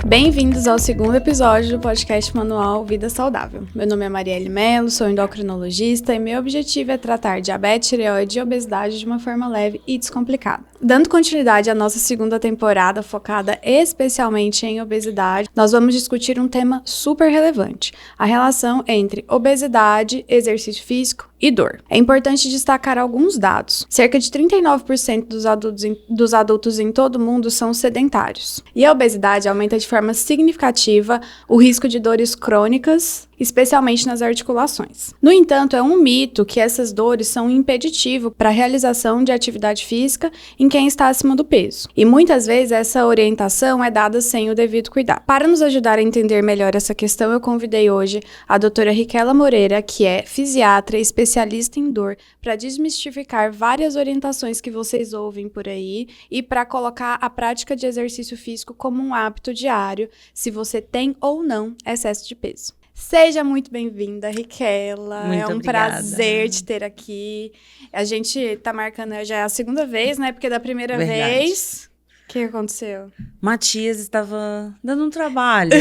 Bem-vindos ao segundo episódio do podcast manual Vida Saudável. Meu nome é Marielle Mello, sou endocrinologista e meu objetivo é tratar diabetes, tireoide e obesidade de uma forma leve e descomplicada. Dando continuidade à nossa segunda temporada focada especialmente em obesidade, nós vamos discutir um tema super relevante, a relação entre obesidade, exercício físico e dor. É importante destacar alguns dados. Cerca de 39% dos adultos em todo o mundo são sedentários. E a obesidade aumenta de forma significativa o risco de dores crônicas, especialmente nas articulações. No entanto, é um mito que essas dores são um impeditivo para a realização de atividade física em quem está acima do peso. E muitas vezes essa orientação é dada sem o devido cuidado. Para nos ajudar a entender melhor essa questão, eu convidei hoje a doutora Riquela Moreira, que é fisiatra e especialista em dor, para desmistificar várias orientações que vocês ouvem por aí e para colocar a prática de exercício físico como um hábito diário, se você tem ou não excesso de peso. Seja muito bem-vinda, Riquela. Muito é um obrigada. prazer te ter aqui. A gente tá marcando já a segunda vez, né? Porque da primeira Verdade. vez... O que aconteceu? Matias estava dando um trabalho.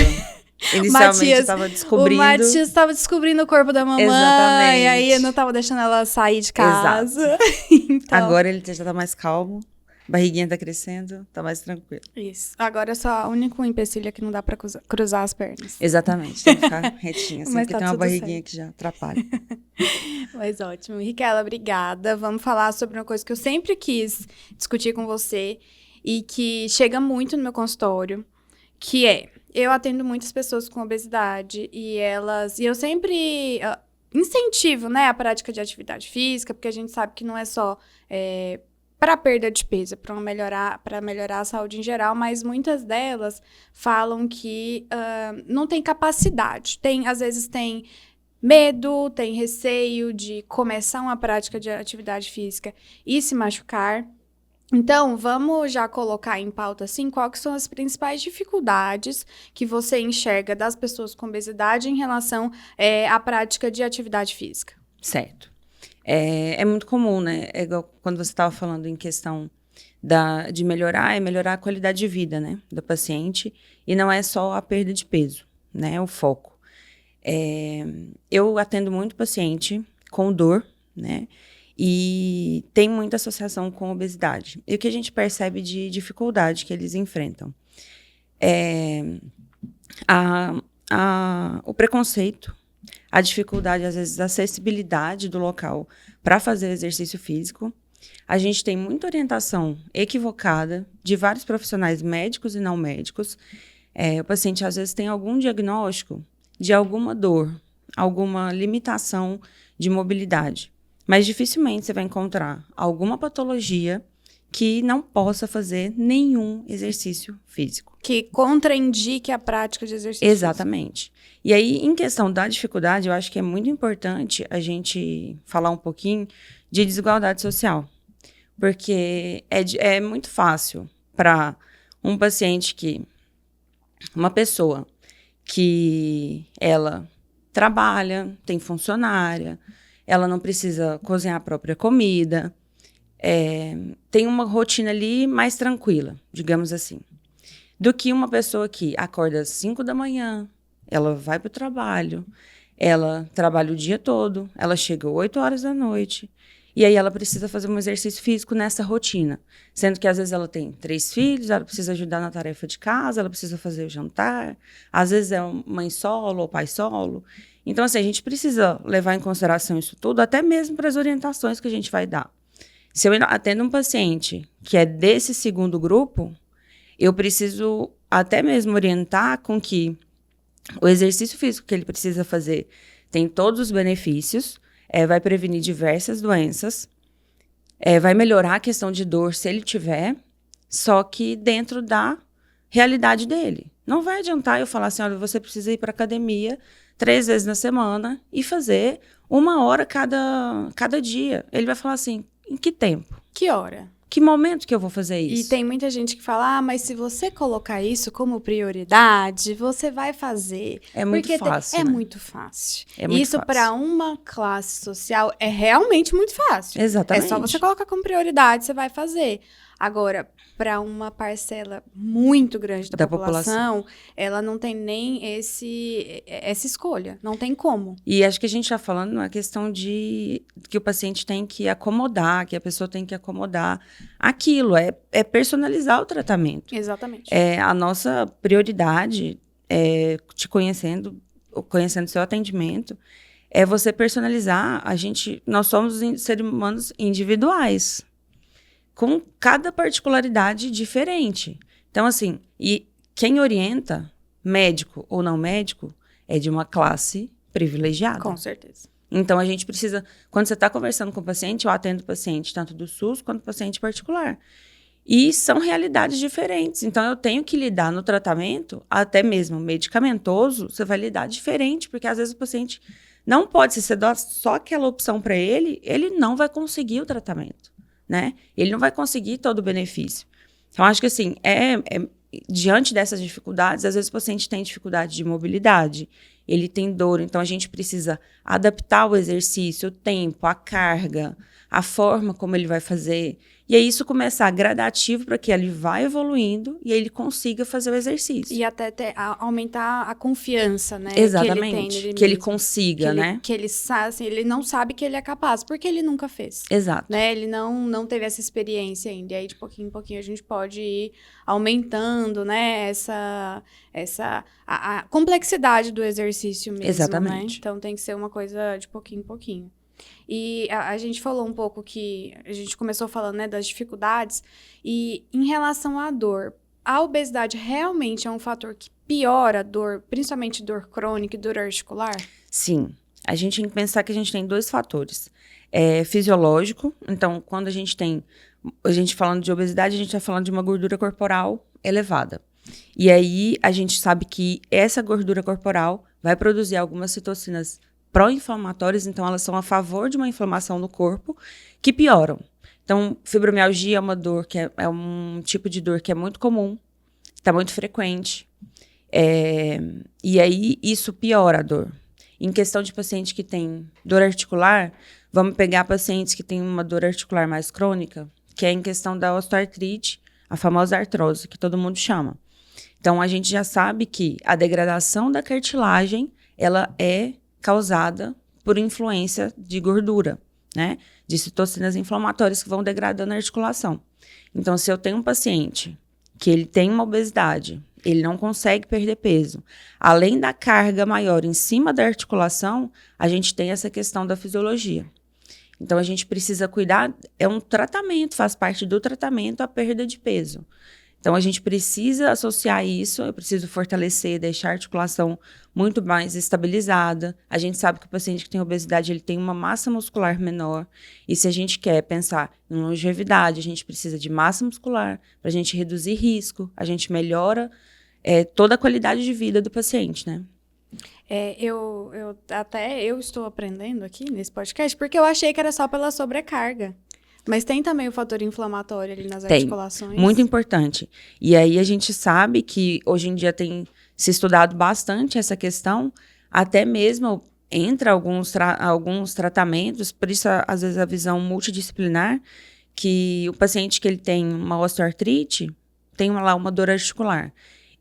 Inicialmente estava descobrindo... O Matias estava descobrindo o corpo da mamãe. Exatamente. E aí eu não tava deixando ela sair de casa. Então... Agora ele já tá mais calmo. Barriguinha tá crescendo, tá mais tranquilo. Isso. Agora é só o único empecilho é que não dá pra cruzar as pernas. Tem que ficar retinha, assim, Mas porque tá tem uma barriguinha certo. que já atrapalha. Mas ótimo. Riquela, obrigada. Vamos falar sobre uma coisa que eu sempre quis discutir com você e que chega muito no meu consultório, que é, eu atendo muitas pessoas com obesidade e eu sempre incentivo, né, a prática de atividade física, porque a gente sabe que não é só... para perda de peso, para melhorar a saúde em geral, mas muitas delas falam que não tem capacidade. Às vezes tem medo, tem receio de começar uma prática de atividade física e se machucar. Então, vamos já colocar em pauta, assim, quais são as principais dificuldades que você enxerga das pessoas com obesidade em relação à prática de atividade física. Certo. É muito comum, né? É igual quando você estava falando em questão de melhorar a qualidade de vida, né, do paciente. E não é só a perda de peso, né? O foco. Eu atendo muito paciente com dor, né? E tem muita associação com obesidade. E o que a gente percebe de dificuldade que eles enfrentam? O preconceito, a dificuldade, às vezes, da acessibilidade do local para fazer exercício físico. A gente tem muita orientação equivocada de vários profissionais médicos e não médicos. O paciente, às vezes, tem algum diagnóstico de alguma dor, alguma limitação de mobilidade. Mas dificilmente você vai encontrar alguma patologia que não possa fazer nenhum exercício físico. Que contraindique a prática de exercício Exatamente. físico. E aí, em questão da dificuldade, eu acho que é muito importante a gente falar um pouquinho de desigualdade social. Porque é muito fácil para uma pessoa que ela trabalha, tem funcionária, ela não precisa cozinhar a própria comida, tem uma rotina ali mais tranquila, digamos assim, do que uma pessoa que acorda às 5 da manhã, ela vai para o trabalho, ela trabalha o dia todo, ela chega 8 horas da noite, e aí ela precisa fazer um exercício físico nessa rotina, sendo que às vezes ela tem 3 filhos, ela precisa ajudar na tarefa de casa, ela precisa fazer o jantar, às vezes é mãe solo ou pai solo. Então, assim, a gente precisa levar em consideração isso tudo, até mesmo para as orientações que a gente vai dar. Se eu atendo um paciente que é desse segundo grupo, eu preciso até mesmo orientar com que o exercício físico que ele precisa fazer tem todos os benefícios, vai prevenir diversas doenças, vai melhorar a questão de dor se ele tiver, só que dentro da realidade dele. Não vai adiantar eu falar assim, olha, você precisa ir para a academia 3 vezes na semana e fazer 1 hora cada dia. Ele vai falar assim, em que tempo? Que hora? Que momento que eu vou fazer isso? E tem muita gente que fala, mas se você colocar isso como prioridade, você vai fazer. É muito fácil, É né? muito fácil. É muito isso fácil. para uma classe social é realmente muito fácil. Exatamente. É só você colocar como prioridade, você vai fazer. Agora, para uma parcela muito grande da população, ela não tem nem essa escolha, não tem como. E acho que a gente está falando uma questão de que o paciente tem que acomodar, que a pessoa tem que acomodar aquilo, é personalizar o tratamento. Exatamente. A nossa prioridade, te conhecendo seu atendimento, é você personalizar. Nós somos seres humanos individuais, com cada particularidade diferente. Então, assim, e quem orienta, médico ou não médico, é de uma classe privilegiada. Com certeza. Então, a gente precisa, quando você está conversando com o paciente, eu atendo o paciente tanto do SUS quanto o paciente particular. E são realidades diferentes. Então, eu tenho que lidar no tratamento, até mesmo medicamentoso, você vai lidar diferente, porque às vezes o paciente não pode, se você dá só aquela opção para ele não vai conseguir o tratamento, né? Ele não vai conseguir todo o benefício. Então, acho que assim, diante dessas dificuldades, às vezes o paciente tem dificuldade de mobilidade, ele tem dor, então a gente precisa adaptar o exercício, o tempo, a carga, a forma como ele vai fazer. E aí isso começar gradativo para que ele vá evoluindo e aí ele consiga fazer o exercício. E até aumentar a confiança, né? Exatamente. Que ele consiga, né? Que ele sabe, assim, ele não sabe que ele é capaz, porque ele nunca fez. Exato. Né? Ele não teve essa experiência ainda. E aí, de pouquinho em pouquinho, a gente pode ir aumentando, né? A complexidade do exercício mesmo. Exatamente. Né? Então, tem que ser uma coisa de pouquinho em pouquinho. E a gente falou um pouco que... A gente começou falando, né, das dificuldades. E em relação à dor, a obesidade realmente é um fator que piora a dor, principalmente dor crônica e dor articular? Sim. A gente tem que pensar que a gente tem 2 fatores. Fisiológico. Então, quando a gente falando de obesidade, a gente está falando de uma gordura corporal elevada. E aí, a gente sabe que essa gordura corporal vai produzir algumas citocinas pró-inflamatórias, então elas são a favor de uma inflamação no corpo, que pioram. Então, fibromialgia é uma dor, é um tipo de dor que é muito comum, está muito frequente, e aí isso piora a dor. Em questão de paciente que tem dor articular, vamos pegar pacientes que têm uma dor articular mais crônica, que é em questão da osteoartrite, a famosa artrose, que todo mundo chama. Então, a gente já sabe que a degradação da cartilagem, ela é causada por influência de gordura, né? De citocinas inflamatórias que vão degradando a articulação. Então, se eu tenho um paciente que ele tem uma obesidade, ele não consegue perder peso, além da carga maior em cima da articulação, a gente tem essa questão da fisiologia. Então, a gente precisa cuidar, é um tratamento, faz parte do tratamento a perda de peso. Então, a gente precisa associar isso, eu preciso fortalecer, deixar a articulação muito mais estabilizada. A gente sabe que o paciente que tem obesidade, ele tem uma massa muscular menor. E se a gente quer pensar em longevidade, a gente precisa de massa muscular para a gente reduzir risco, a gente melhora toda a qualidade de vida do paciente, né? Eu estou aprendendo aqui nesse podcast, porque eu achei que era só pela sobrecarga. Mas tem também o fator inflamatório ali nas articulações? Muito importante. E aí a gente sabe que hoje em dia tem se estudado bastante essa questão, até mesmo entre alguns tratamentos, por isso às vezes a visão multidisciplinar, que o paciente que ele tem uma osteoartrite, tem lá uma dor articular.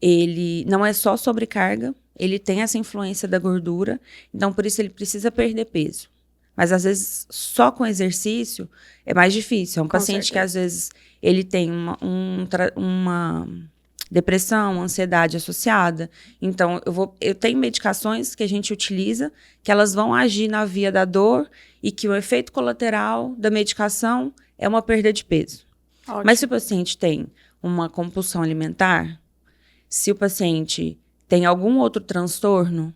Ele não é só sobrecarga, ele tem essa influência da gordura, então por isso ele precisa perder peso. Mas, às vezes, só com exercício é mais difícil. É um paciente que, às vezes, ele tem uma depressão, ansiedade associada. Então, eu tenho medicações que a gente utiliza que elas vão agir na via da dor e que o efeito colateral da medicação é uma perda de peso. Ótimo. Mas se o paciente tem uma compulsão alimentar, se o paciente tem algum outro transtorno,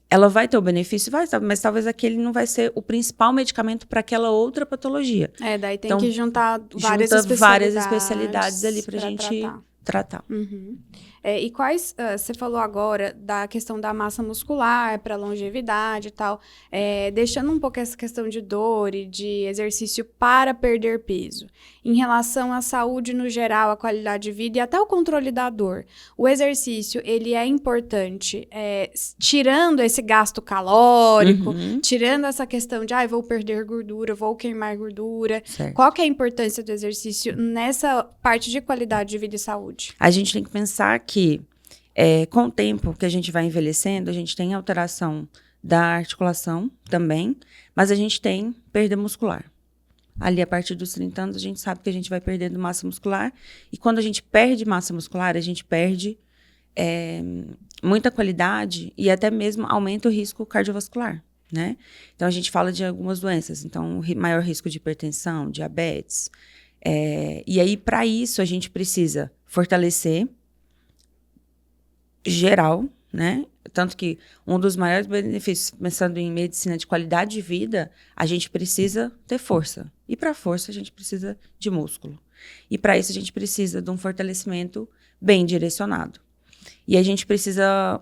ela vai ter o benefício? Vai, mas talvez aquele não vai ser o principal medicamento para aquela outra patologia. Daí tem que juntar várias especialidades ali pra gente tratar. Uhum. E quais, você falou agora da questão da massa muscular para longevidade e tal, deixando um pouco essa questão de dor e de exercício para perder peso. Em relação à saúde no geral, a qualidade de vida e até o controle da dor, o exercício, ele é importante, tirando esse gasto calórico, tirando essa questão de, vou perder gordura, vou queimar gordura. Certo. Qual que é a importância do exercício nessa parte de qualidade de vida e saúde? A gente tem que pensar que, com o tempo que a gente vai envelhecendo, a gente tem alteração da articulação também, mas a gente tem perda muscular. Ali, a partir dos 30 anos, a gente sabe que a gente vai perdendo massa muscular. E quando a gente perde massa muscular, a gente perde muita qualidade e até mesmo aumenta o risco cardiovascular, né? Então, a gente fala de algumas doenças. Então, maior risco de hipertensão, diabetes. E aí, para isso, a gente precisa fortalecer geral, né? Tanto que um dos maiores benefícios, pensando em medicina de qualidade de vida, a gente precisa ter força. E para força, a gente precisa de músculo. E para isso, a gente precisa de um fortalecimento bem direcionado. E a gente precisa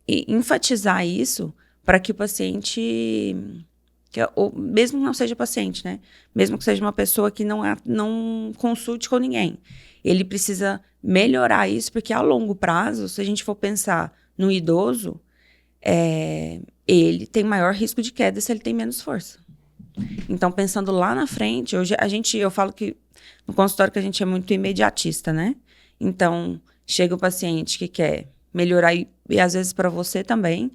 enfatizar isso para que o paciente, mesmo que não seja paciente, né? Mesmo que seja uma pessoa que não consulte com ninguém, ele precisa melhorar isso, porque a longo prazo, se a gente for pensar no idoso, ele tem maior risco de queda se ele tem menos força. Então, pensando lá na frente, hoje eu falo que no consultório que a gente é muito imediatista, né? Então, chega o paciente que quer melhorar, e às vezes para você também,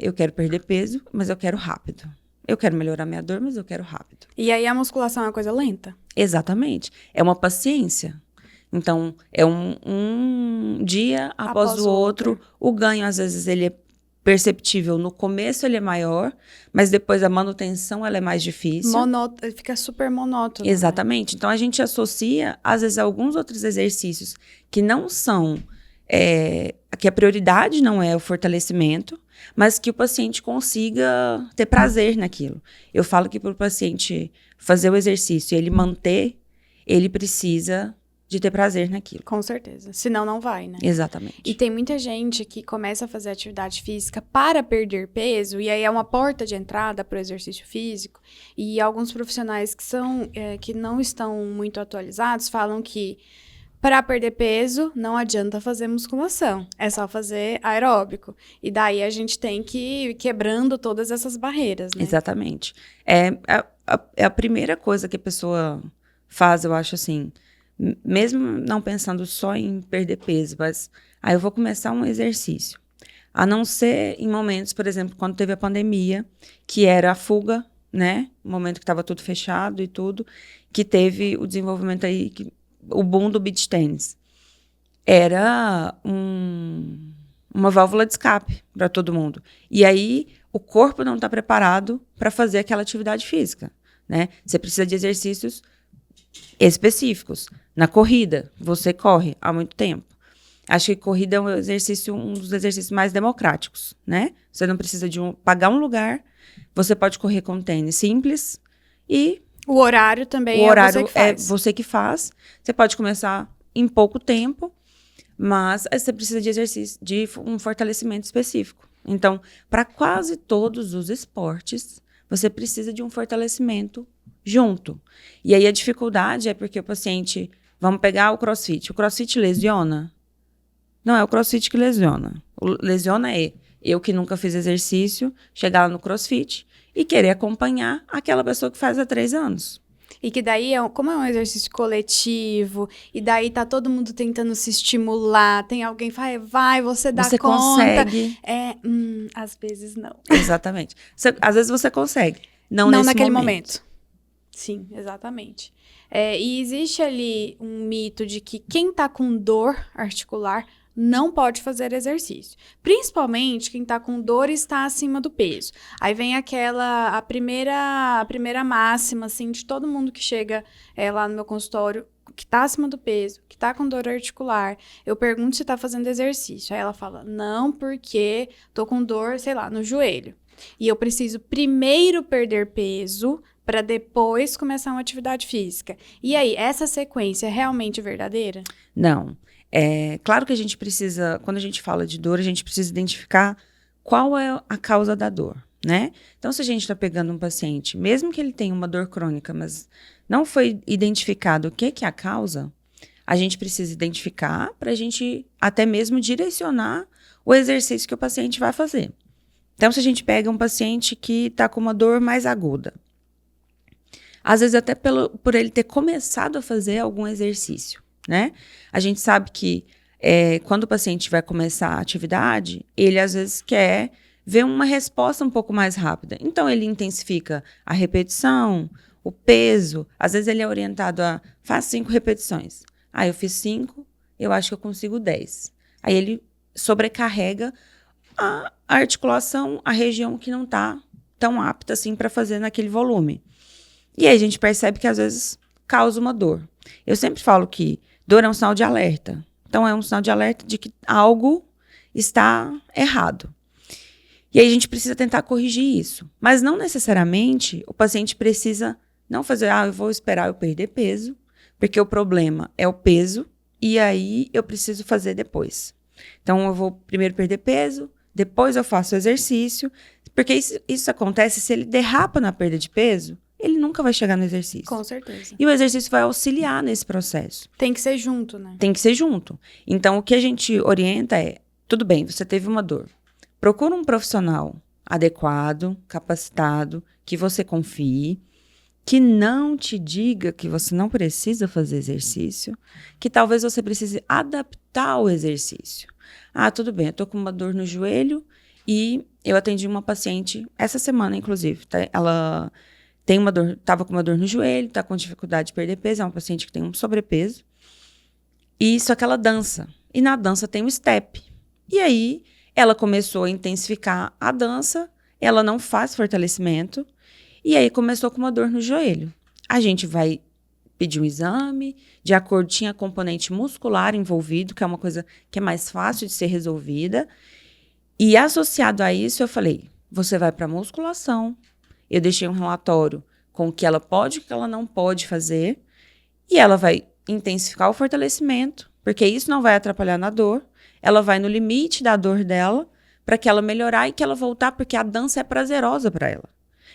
eu quero perder peso, mas eu quero rápido. Eu quero melhorar minha dor, mas eu quero rápido. E aí a musculação é uma coisa lenta? Exatamente. É uma paciência. Então, é um dia após o outro. O ganho, às vezes, ele é perceptível. No começo, ele é maior, mas depois a manutenção ela é mais difícil. Fica super monótono. Exatamente. Né? Então, a gente associa, às vezes, alguns outros exercícios que não são... que a prioridade não é o fortalecimento, mas que o paciente consiga ter prazer naquilo. Eu falo que para o paciente fazer o exercício e ele manter, ele precisa de ter prazer naquilo. Com certeza. Senão não vai, né? Exatamente. E tem muita gente que começa a fazer atividade física para perder peso, e aí é uma porta de entrada para o exercício físico. E alguns profissionais que não estão muito atualizados falam que para perder peso, não adianta fazer musculação, é só fazer aeróbico. E daí a gente tem que ir quebrando todas essas barreiras, né? Exatamente. A primeira coisa que a pessoa faz, eu acho assim, mesmo não pensando só em perder peso, mas eu vou começar um exercício. A não ser em momentos, por exemplo, quando teve a pandemia, que era a fuga, né? O momento que estava tudo fechado e tudo, que teve o desenvolvimento aí, o boom do beach tennis. Era uma válvula de escape para todo mundo. E aí, o corpo não está preparado para fazer aquela atividade física, né? Você precisa de exercícios específicos. Na corrida, você corre há muito tempo. Acho que corrida é um dos exercícios mais democráticos, né? Você não precisa pagar um lugar, você pode correr com tênis simples e... O horário também você que faz. Você pode começar em pouco tempo, mas você precisa de exercício, de um fortalecimento específico. Então, para quase todos os esportes, você precisa de um fortalecimento junto. E aí a dificuldade é porque o paciente... Vamos pegar o CrossFit. O CrossFit lesiona? Não é o CrossFit que lesiona. Lesiona eu que nunca fiz exercício, chegar lá no CrossFit e querer acompanhar aquela pessoa que faz há 3 anos. E que daí, como é um exercício coletivo, e daí tá todo mundo tentando se estimular, tem alguém que fala, vai, você dá você conta. Consegue. Às vezes não. Exatamente. Às vezes você consegue, não naquele momento. Sim, exatamente. E existe ali um mito de que quem tá com dor articular não pode fazer exercício. Principalmente quem tá com dor e está acima do peso. Aí vem a primeira máxima, assim, de todo mundo que chega lá no meu consultório, que tá acima do peso, que tá com dor articular, eu pergunto se tá fazendo exercício. Aí ela fala, não, porque tô com dor, sei lá, no joelho. E eu preciso primeiro perder peso para depois começar uma atividade física. E aí, essa sequência é realmente verdadeira? Não. É claro que a gente precisa, quando a gente fala de dor, a gente precisa identificar qual é a causa da dor, né? Então, se a gente está pegando um paciente, mesmo que ele tenha uma dor crônica, mas não foi identificado o que é a causa, a gente precisa identificar para a gente até mesmo direcionar o exercício que o paciente vai fazer. Então, se a gente pega um paciente que está com uma dor mais aguda, às vezes até por ele ter começado a fazer algum exercício, né? A gente sabe que quando o paciente vai começar a atividade, ele às vezes quer ver uma resposta um pouco mais rápida. Então, ele intensifica a repetição, o peso. Às vezes ele é orientado a, faz 5 repetições. Eu fiz 5, eu acho que eu consigo 10. Aí ele sobrecarrega a articulação, a região que não está tão apta assim para fazer naquele volume. E aí a gente percebe que às vezes causa uma dor. Eu sempre falo que dor é um sinal de alerta. Então é um sinal de alerta de que algo está errado. E aí a gente precisa tentar corrigir isso. Mas não necessariamente o paciente precisa não fazer, eu vou esperar eu perder peso, porque o problema é o peso, e aí eu preciso fazer depois. Então eu vou primeiro perder peso, depois eu faço o exercício, porque isso acontece se ele derrapa na perda de peso, ele nunca vai chegar no exercício. Com certeza. E o exercício vai auxiliar nesse processo. Tem que ser junto, né? Tem que ser junto. Então, o que a gente orienta é, tudo bem, você teve uma dor. Procura um profissional adequado, capacitado, que você confie, que não te diga que você não precisa fazer exercício, que talvez você precise adaptar o exercício. Tudo bem, eu tô com uma dor no joelho e eu atendi uma paciente essa semana, inclusive, tá? Ela tem uma dor, estava com uma dor no joelho, está com dificuldade de perder peso, é uma paciente que tem um sobrepeso. E só que ela dança. E na dança tem um step. E aí, ela começou a intensificar a dança, ela não faz fortalecimento, e aí começou com uma dor no joelho. A gente vai pedir um exame, de acordo, tinha componente muscular envolvido, que é uma coisa que é mais fácil de ser resolvida. E associado a isso, eu falei, você vai para musculação. Eu deixei um relatório com o que ela pode e o que ela não pode fazer. E ela vai intensificar o fortalecimento, porque isso não vai atrapalhar na dor. Ela vai no limite da dor dela, para que ela melhorar e que ela voltar, porque a dança é prazerosa para ela.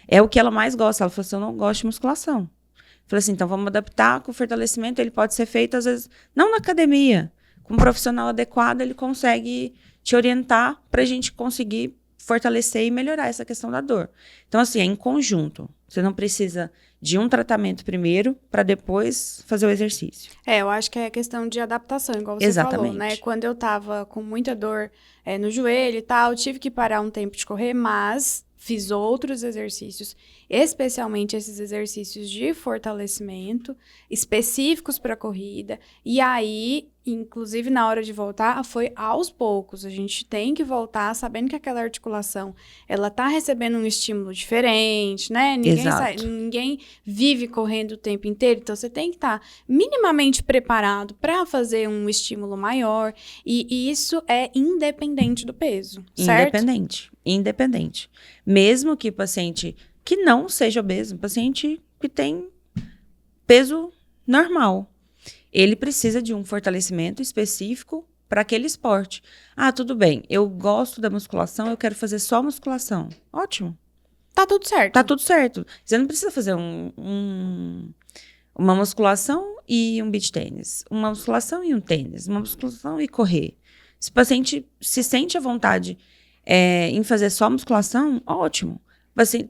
É o que ela mais gosta. Ela falou assim, eu não gosto de musculação. Eu falei assim, então vamos adaptar com o fortalecimento. Ele pode ser feito, às vezes, não na academia. Com um profissional adequado, ele consegue te orientar para a gente conseguir fortalecer e melhorar essa questão da dor. Então, assim, é em conjunto. Você não precisa de um tratamento primeiro para depois fazer o exercício. Eu acho que é questão de adaptação, igual você falou, né? Quando eu tava com muita dor no joelho e tal, tive que parar um tempo de correr, mas fiz outros exercícios, especialmente esses exercícios de fortalecimento, específicos para corrida. E aí, inclusive na hora de voltar, foi aos poucos. A gente tem que voltar sabendo que aquela articulação, ela tá recebendo um estímulo diferente, né? Ninguém vive correndo o tempo inteiro, então você tem que estar minimamente preparado para fazer um estímulo maior. E isso é independente do peso, certo? Independente. Mesmo que o paciente que não seja obeso, um paciente que tem peso normal, ele precisa de um fortalecimento específico para aquele esporte. Tudo bem, eu gosto da musculação, eu quero fazer só musculação. Ótimo. Tá tudo certo. Tá tudo certo. Você não precisa fazer uma musculação e um beach tênis, uma musculação e um tênis, uma musculação e correr. Se o paciente se sente à vontade em fazer só musculação, ótimo.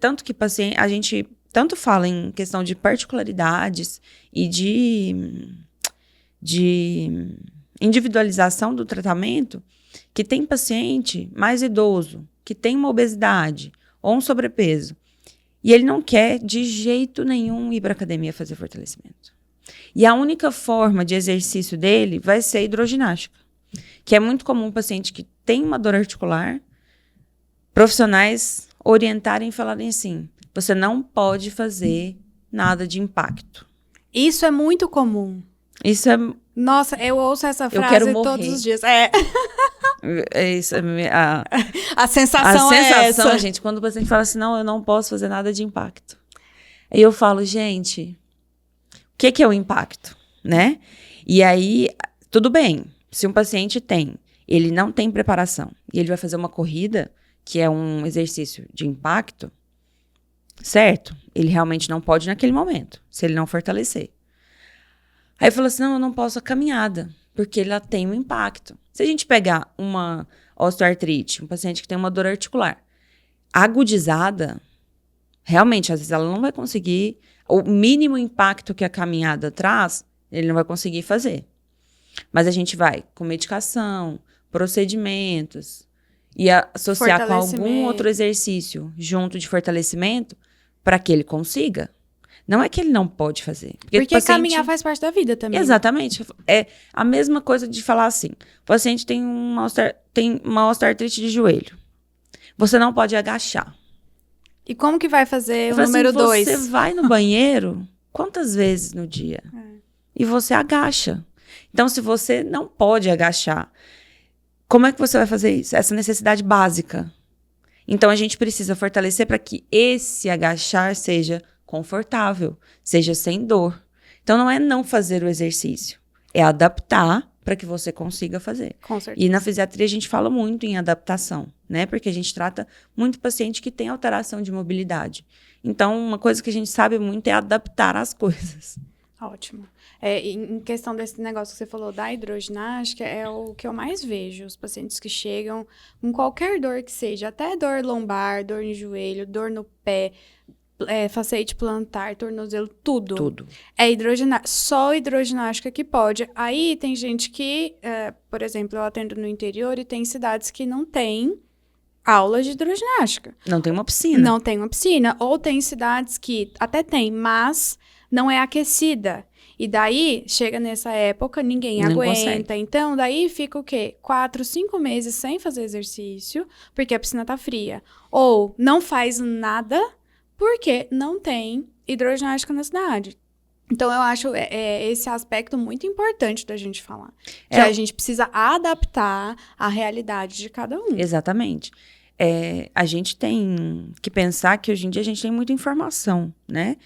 Tanto que a gente tanto fala em questão de particularidades e de individualização do tratamento, que tem paciente mais idoso, que tem uma obesidade ou um sobrepeso, e ele não quer de jeito nenhum ir para a academia fazer fortalecimento. E a única forma de exercício dele vai ser a hidroginástica, que é muito comum um paciente que tem uma dor articular, profissionais orientarem e falarem assim, você não pode fazer nada de impacto. Isso é muito comum. Isso é... Nossa, eu ouço essa Eu quero frase morrer. todos os dias. Isso é A sensação é essa. gente, quando o paciente fala assim, não, eu não posso fazer nada de impacto. Aí eu falo, gente, o que é o impacto, né? E aí, tudo bem, se um paciente ele não tem preparação, e ele vai fazer uma corrida, que é um exercício de impacto, certo? Ele realmente não pode naquele momento, se ele não fortalecer. Aí eu falo assim, não, eu não posso a caminhada, porque ela tem um impacto. Se a gente pegar uma osteoartrite, um paciente que tem uma dor articular agudizada, realmente, às vezes ela não vai conseguir, o mínimo impacto que a caminhada traz, ele não vai conseguir fazer. Mas a gente vai com medicação, procedimentos, e associar com algum outro exercício junto de fortalecimento para que ele consiga. Não é que ele não pode fazer. Porque caminhar faz parte da vida também. Exatamente. É a mesma coisa de falar assim, o paciente tem uma osteoartrite de joelho. Você não pode agachar. E como que vai fazer o número 2? Você vai no banheiro quantas vezes no dia? E você agacha. Então, se você não pode agachar, como é que você vai fazer isso? Essa necessidade básica. Então, a gente precisa fortalecer para que esse agachar seja confortável, seja sem dor. Então, não é não fazer o exercício, é adaptar para que você consiga fazer. Com certeza. E na fisiatria a gente fala muito em adaptação, né? Porque a gente trata muito paciente que tem alteração de mobilidade. Então, uma coisa que a gente sabe muito é adaptar as coisas. Ótimo. Em questão desse negócio que você falou da hidroginástica, é o que eu mais vejo. Os pacientes que chegam com qualquer dor que seja, até dor lombar, dor no joelho, dor no pé, facete plantar, tornozelo, tudo. Tudo. É só hidroginástica que pode. Aí tem gente que, por exemplo, eu atendo no interior e tem cidades que não tem aula de hidroginástica. Não tem uma piscina. Não tem uma piscina. Ou tem cidades que até tem, mas não é aquecida. E daí, chega nessa época, ninguém aguenta. Consegue. Então, daí fica o quê? 4, 5 meses sem fazer exercício, porque a piscina tá fria. Ou não faz nada, porque não tem hidroginástica na cidade. Então, eu acho esse aspecto muito importante da gente falar. Que a gente precisa adaptar a realidade de cada um. Exatamente. A gente tem que pensar que hoje em dia a gente tem muita informação, né?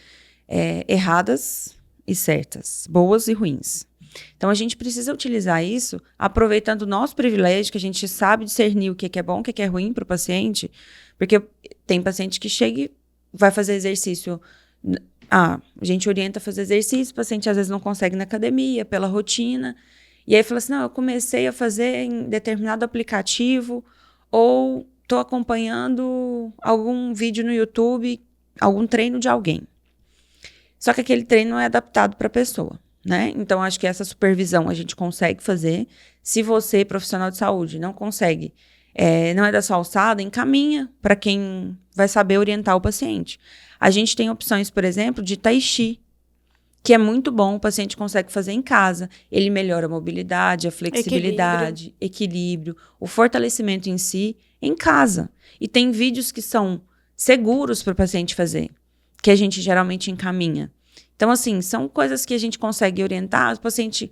Erradas e certas, boas e ruins. Então, a gente precisa utilizar isso, aproveitando o nosso privilégio, que a gente sabe discernir o que é bom, o que é ruim para o paciente, porque tem paciente que chega e vai fazer exercício. A gente orienta a fazer exercício, o paciente às vezes não consegue na academia, pela rotina, e aí fala assim, não, eu comecei a fazer em determinado aplicativo, ou estou acompanhando algum vídeo no YouTube, algum treino de alguém. Só que aquele treino não é adaptado para a pessoa, né? Então, acho que essa supervisão a gente consegue fazer. Se você, profissional de saúde, não consegue, não é da sua alçada, encaminha para quem vai saber orientar o paciente. A gente tem opções, por exemplo, de tai chi, que é muito bom, o paciente consegue fazer em casa. Ele melhora a mobilidade, a flexibilidade, equilíbrio, o fortalecimento em si, em casa. E tem vídeos que são seguros para o paciente fazer, que a gente geralmente encaminha. Então, assim, são coisas que a gente consegue orientar. O paciente,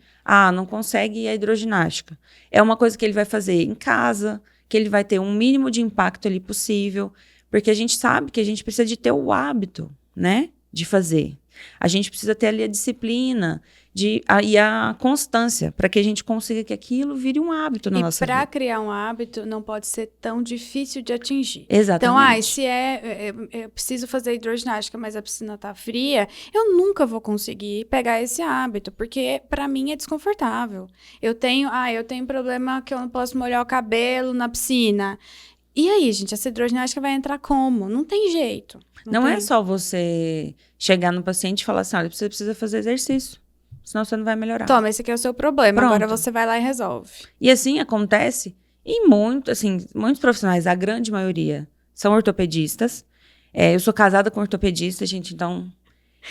não consegue a hidroginástica. É uma coisa que ele vai fazer em casa, que ele vai ter um mínimo de impacto ali possível, porque a gente sabe que a gente precisa de ter o hábito, né, de fazer. A gente precisa ter ali a disciplina e a constância para que a gente consiga que aquilo vire um hábito na nossa vida. E para criar um hábito não pode ser tão difícil de atingir. Exatamente. Então, se eu preciso fazer hidroginástica, mas a piscina tá fria, eu nunca vou conseguir pegar esse hábito, porque para mim é desconfortável. Eu tenho problema que eu não posso molhar o cabelo na piscina. E aí, gente, essa hidroginástica vai entrar como? Não tem jeito. Não é só você chegar no paciente e falar assim, olha, você precisa fazer exercício, senão você não vai melhorar. Toma, esse aqui é o seu problema, Pronto. Agora você vai lá e resolve. E assim acontece em muitos profissionais, a grande maioria são ortopedistas. Eu sou casada com ortopedista, gente, então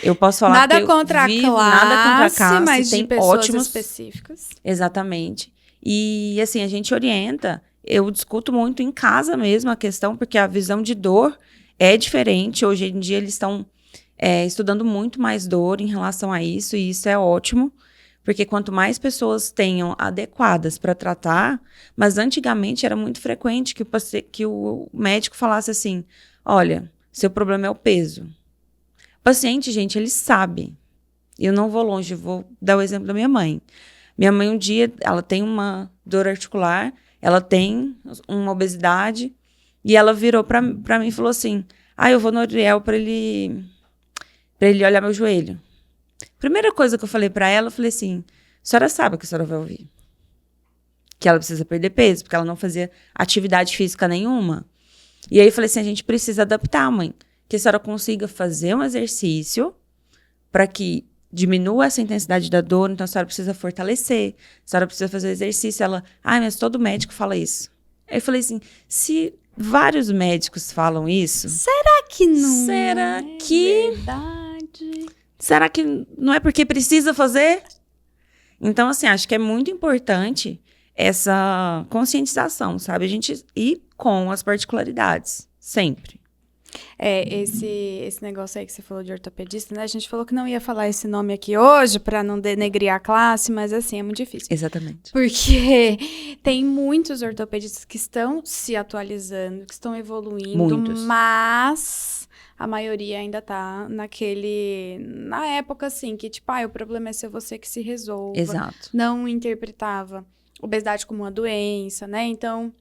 eu posso falar nada que contra nada contra a classe, mas tem de pessoas ótimos específicas. Exatamente. E assim, a gente orienta, eu discuto muito em casa mesmo a questão, porque a visão de dor é diferente. Hoje em dia eles estão estudando muito mais dor em relação a isso, e isso é ótimo, Porque quanto mais pessoas tenham adequadas para tratar, mas antigamente era muito frequente que o médico falasse assim, olha, seu problema é o peso. O paciente, gente, ele sabe. Eu não vou longe, vou dar o exemplo da minha mãe. Minha mãe um dia, ela tem uma dor articular, ela tem uma obesidade, e ela virou para mim e falou assim, eu vou no Uriel para ele olhar meu joelho. Primeira coisa que eu falei para ela, eu falei assim, a senhora sabe o que a senhora vai ouvir? Que ela precisa perder peso, porque ela não fazia atividade física nenhuma. E aí eu falei assim, a gente precisa adaptar, mãe, que a senhora consiga fazer um exercício para que diminua essa intensidade da dor, então a senhora precisa fortalecer, a senhora precisa fazer exercício. Ela, mas todo médico fala isso. Aí eu falei assim, se vários médicos falam isso... Será que não será que... verdade? Será que não é porque precisa fazer? Então, assim, acho que é muito importante essa conscientização, sabe? A gente ir com as particularidades, sempre. Esse negócio aí que você falou de ortopedista, né? A gente falou que não ia falar esse nome aqui hoje para não denegrir a classe, mas assim, é muito difícil. Exatamente. Porque tem muitos ortopedistas que estão se atualizando, que estão evoluindo, mas a maioria ainda tá na época assim, que tipo, o problema é ser você que se resolva. Exato. Não interpretava obesidade como uma doença, né? Então,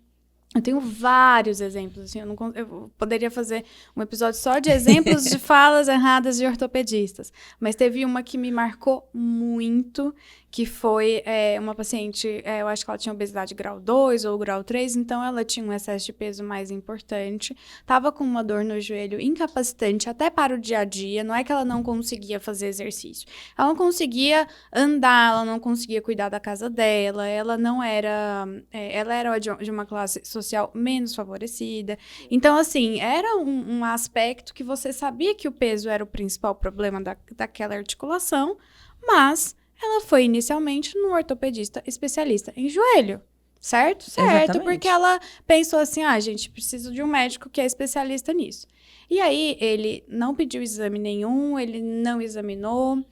eu tenho vários exemplos, assim, eu poderia fazer um episódio só de exemplos de falas erradas de ortopedistas, mas teve uma que me marcou muito, que foi uma paciente, eu acho que ela tinha obesidade grau 2 ou grau 3, então ela tinha um excesso de peso mais importante, estava com uma dor no joelho incapacitante até para o dia a dia, não é que ela não conseguia fazer exercício, ela não conseguia andar, ela não conseguia cuidar da casa dela, ela não era, ela era de uma classe social menos favorecida. Então, assim, era um aspecto que você sabia que o peso era o principal problema daquela articulação, mas ela foi inicialmente no ortopedista especialista em joelho. Certo? Certo, exatamente. Porque ela pensou assim, gente, preciso de um médico que é especialista nisso. E aí, ele não pediu exame nenhum, ele não examinou.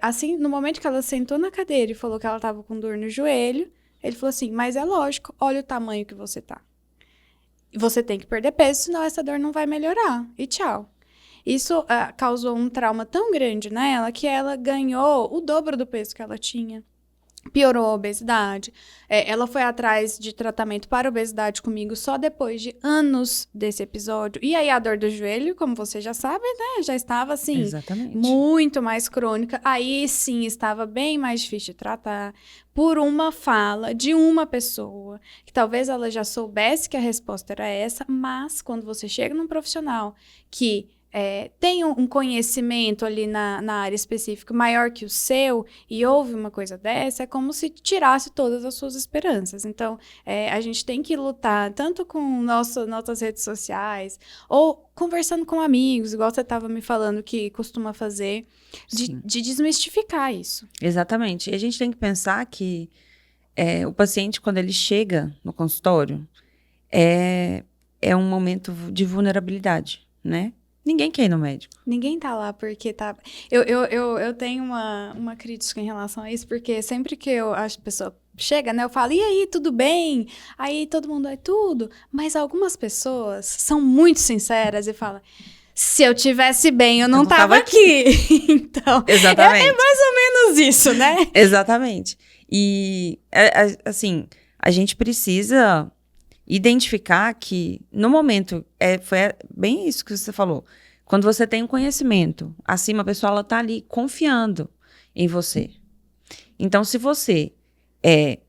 Assim, no momento que ela sentou na cadeira e falou que ela estava com dor no joelho, ele falou assim, mas é lógico, olha o tamanho que você tá. Você tem que perder peso, senão essa dor não vai melhorar. E tchau. Isso causou um trauma tão grande nela que ela ganhou o dobro do peso que ela tinha. Piorou a obesidade. Ela foi atrás de tratamento para obesidade comigo só depois de anos desse episódio. E aí a dor do joelho, como você já sabe, né? Já estava, assim, exatamente, muito mais crônica. Aí, sim, estava bem mais difícil de tratar por uma fala de uma pessoa. Que talvez ela já soubesse que a resposta era essa, mas quando você chega num profissional que tem um conhecimento ali na área específica maior que o seu e ouve uma coisa dessa, é como se tirasse todas as suas esperanças. Então, a gente tem que lutar tanto com nossas redes sociais ou conversando com amigos, igual você estava me falando que costuma fazer, de desmistificar isso. Exatamente. E a gente tem que pensar que o paciente, quando ele chega no consultório, é um momento de vulnerabilidade, né? Ninguém quer ir no médico. Ninguém tá lá porque tá... Eu tenho uma crítica em relação a isso, porque sempre que a pessoa chega, né, eu falo, e aí, tudo bem? Aí todo mundo, tudo. Mas algumas pessoas são muito sinceras e falam, se eu tivesse bem, eu não tava aqui. Então, exatamente. É mais ou menos isso, né? Exatamente. E, assim, a gente precisa identificar que, no momento, foi bem isso que você falou. Quando você tem um conhecimento, acima a pessoa está ali confiando em você. Então, se você é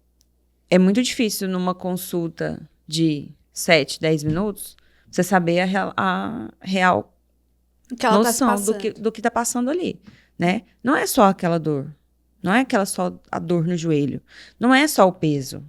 muito difícil numa consulta de 7, 10 minutos, você saber a real noção do que está passando ali, né? Não é só aquela dor. Não é só a dor no joelho. Não é só o peso.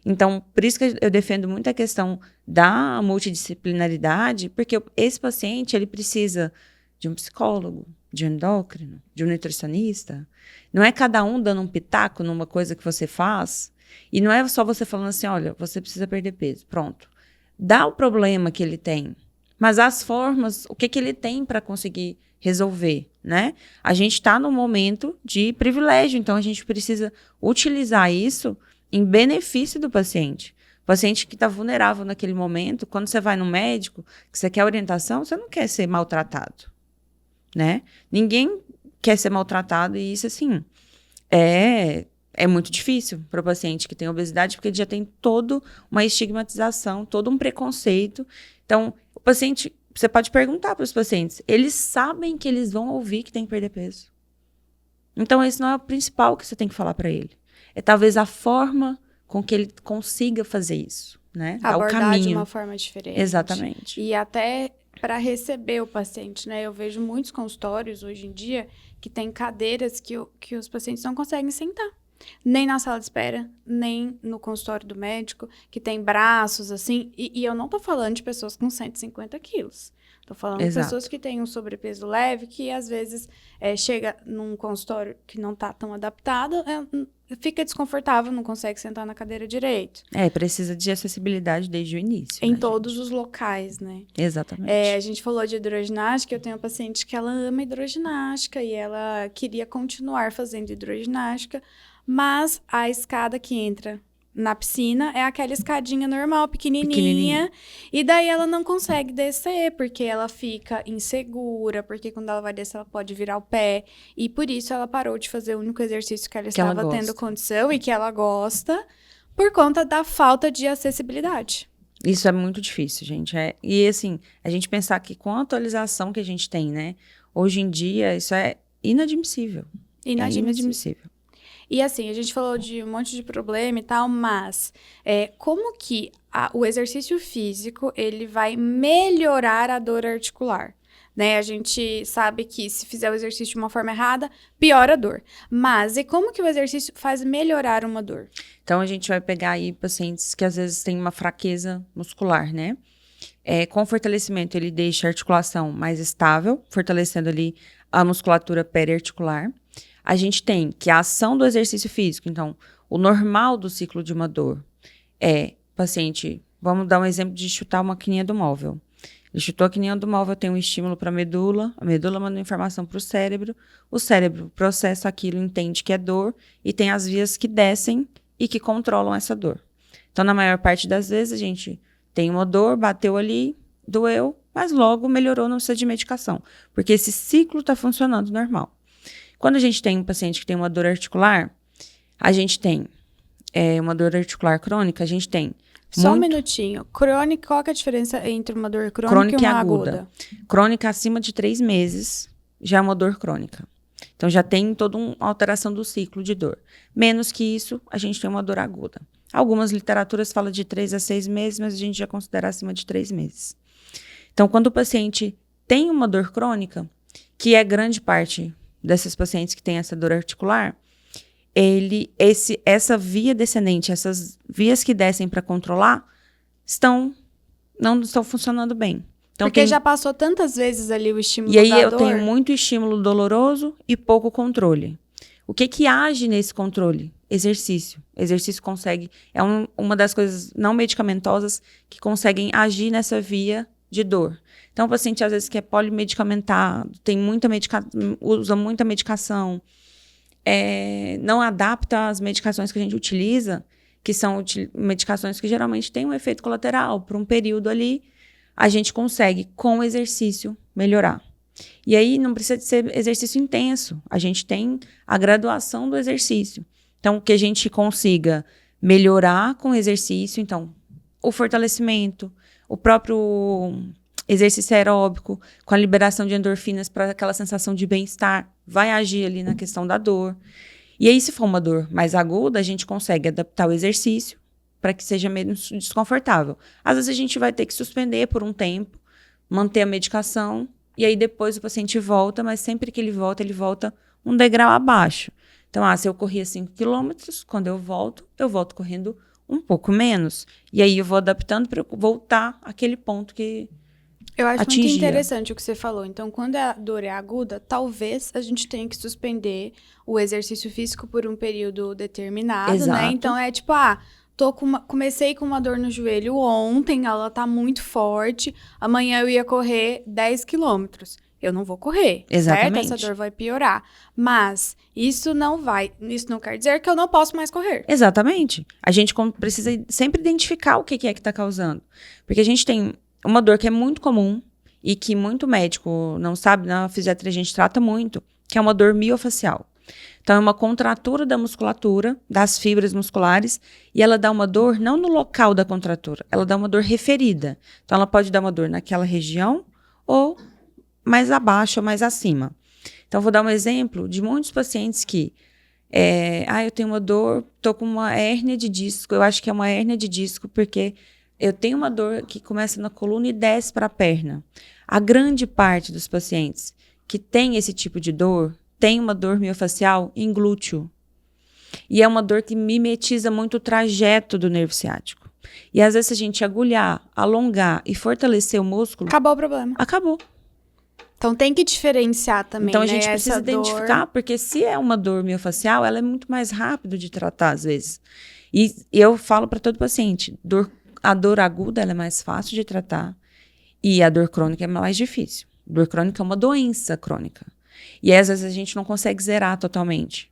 Então, por isso que eu defendo muito a questão da multidisciplinaridade, porque esse paciente, ele precisa de um psicólogo, de um endócrino, de um nutricionista. Não é cada um dando um pitaco numa coisa que você faz, e não é só você falando assim, olha, você precisa perder peso, pronto. Dá o problema que ele tem, mas as formas, o que ele tem para conseguir resolver, né? A gente está num momento de privilégio, então a gente precisa utilizar isso em benefício do paciente. O paciente que está vulnerável naquele momento, quando você vai no médico, que você quer orientação, você não quer ser maltratado, né? Ninguém quer ser maltratado e isso, assim, é muito difícil para o paciente que tem obesidade, porque ele já tem toda uma estigmatização, todo um preconceito. Então, o paciente, você pode perguntar para os pacientes, eles sabem que eles vão ouvir que tem que perder peso. Então, esse não é o principal que você tem que falar para ele. É talvez a forma com que ele consiga fazer isso, né? Abordar o caminho. de uma forma diferente. Exatamente. E até para receber o paciente, né? Eu vejo muitos consultórios hoje em dia que tem cadeiras que os pacientes não conseguem sentar. Nem na sala de espera, nem no consultório do médico, que tem braços, assim. E eu não tô falando de pessoas com 150 quilos. Tô falando de pessoas que têm um sobrepeso leve, que às vezes chega num consultório que não tá tão adaptado, fica desconfortável, não consegue sentar na cadeira direito. Precisa de acessibilidade desde o início. Em todos os locais, né? Exatamente. A gente falou de hidroginástica, eu tenho uma paciente que ela ama hidroginástica e ela queria continuar fazendo hidroginástica, mas a escada que entra na piscina é aquela escadinha normal, pequenininha. E daí ela não consegue descer, porque ela fica insegura, porque quando ela vai descer ela pode virar o pé. E por isso ela parou de fazer o único exercício que ela estava tendo condição e que ela gosta, por conta da falta de acessibilidade. Isso é muito difícil, gente. E assim, a gente pensar que com a atualização que a gente tem, né? Hoje em dia, isso é inadmissível. Inadmissível. E assim, a gente falou de um monte de problema e tal, mas como que o exercício físico, ele vai melhorar a dor articular? Né? A gente sabe que se fizer o exercício de uma forma errada, piora a dor. Mas e como que o exercício faz melhorar uma dor? Então, a gente vai pegar aí pacientes que às vezes têm uma fraqueza muscular, né? Com fortalecimento, ele deixa a articulação mais estável, fortalecendo ali a musculatura periarticular. A gente tem que a ação do exercício físico, então, o normal do ciclo de uma dor paciente, vamos dar um exemplo de chutar uma quininha do móvel. Ele chutou a quininha do móvel, tem um estímulo para a medula manda informação para o cérebro processa aquilo, entende que é dor e tem as vias que descem e que controlam essa dor. Então, na maior parte das vezes, a gente tem uma dor, bateu ali, doeu, mas logo melhorou, não precisa de medicação, porque esse ciclo está funcionando normal. Quando a gente tem um paciente que tem uma dor articular, a gente tem uma dor articular crônica, a gente tem... Só um minutinho. Crônica, qual que é a diferença entre uma dor crônica e uma aguda? Crônica acima de 3 meses já é uma dor crônica. Então, já tem toda uma alteração do ciclo de dor. Menos que isso, a gente tem uma dor aguda. Algumas literaturas falam de 3 a 6 meses, mas a gente já considera acima de 3 meses. Então, quando o paciente tem uma dor crônica, que é grande parte desses pacientes que têm essa dor articular, essa via descendente, essas vias que descem para controlar, não estão funcionando bem. Então, porque já passou tantas vezes ali o estímulo da dor. E aí eu tenho muito estímulo doloroso e pouco controle. O que age nesse controle? Exercício. Exercício consegue... uma das coisas não medicamentosas que conseguem agir nessa via de dor. Então, o paciente, às vezes, que é polimedicamentado, usa muita medicação, não adapta as medicações que a gente utiliza, que são medicações que geralmente têm um efeito colateral. Por um período ali, a gente consegue, com o exercício, melhorar. E aí, não precisa de ser exercício intenso. A gente tem a graduação do exercício. Então, que a gente consiga melhorar com o exercício. Então, o fortalecimento, o próprio exercício aeróbico, com a liberação de endorfinas para aquela sensação de bem-estar, vai agir ali na questão da dor. E aí, se for uma dor mais aguda, a gente consegue adaptar o exercício para que seja menos desconfortável. Às vezes, a gente vai ter que suspender por um tempo, manter a medicação, e aí depois o paciente volta, mas sempre que ele volta um degrau abaixo. Então, se eu corria 5 quilômetros, quando eu volto correndo um pouco menos. E aí eu vou adaptando para voltar àquele ponto que eu acho atingia. Muito interessante o que você falou. Então, quando a dor é aguda, talvez a gente tenha que suspender o exercício físico por um período determinado, Exato. Né? Então, é tipo, comecei com uma dor no joelho ontem, ela tá muito forte, amanhã eu ia correr 10 quilômetros. eu não vou correr, Exatamente. certo? Essa dor vai piorar. Mas isso não quer dizer que eu não posso mais correr. Exatamente. A gente precisa sempre identificar o que é que está causando. Porque a gente tem uma dor que é muito comum e que muito médico não sabe, na fisiatria a gente trata muito, que é uma dor miofacial. Então, é uma contratura da musculatura, das fibras musculares, e ela dá uma dor não no local da contratura, ela dá uma dor referida. Então, ela pode dar uma dor naquela região ou mais abaixo ou mais acima. Então, vou dar um exemplo de muitos pacientes que eu tenho uma dor, tô com uma hérnia de disco, eu acho que é uma hérnia de disco porque eu tenho uma dor que começa na coluna e desce para a perna. A grande parte dos pacientes que tem esse tipo de dor tem uma dor miofacial em glúteo. E é uma dor que mimetiza muito o trajeto do nervo ciático. E às vezes, se a gente agulhar, alongar e fortalecer o músculo... Acabou o problema. Acabou. Então tem que diferenciar também, então a né? gente precisa essa identificar, dor... porque se é uma dor miofacial, ela é muito mais rápido de tratar às vezes. E eu falo para todo paciente, a dor aguda ela é mais fácil de tratar e a dor crônica é mais difícil. Dor crônica é uma doença crônica. E aí, às vezes a gente não consegue zerar totalmente.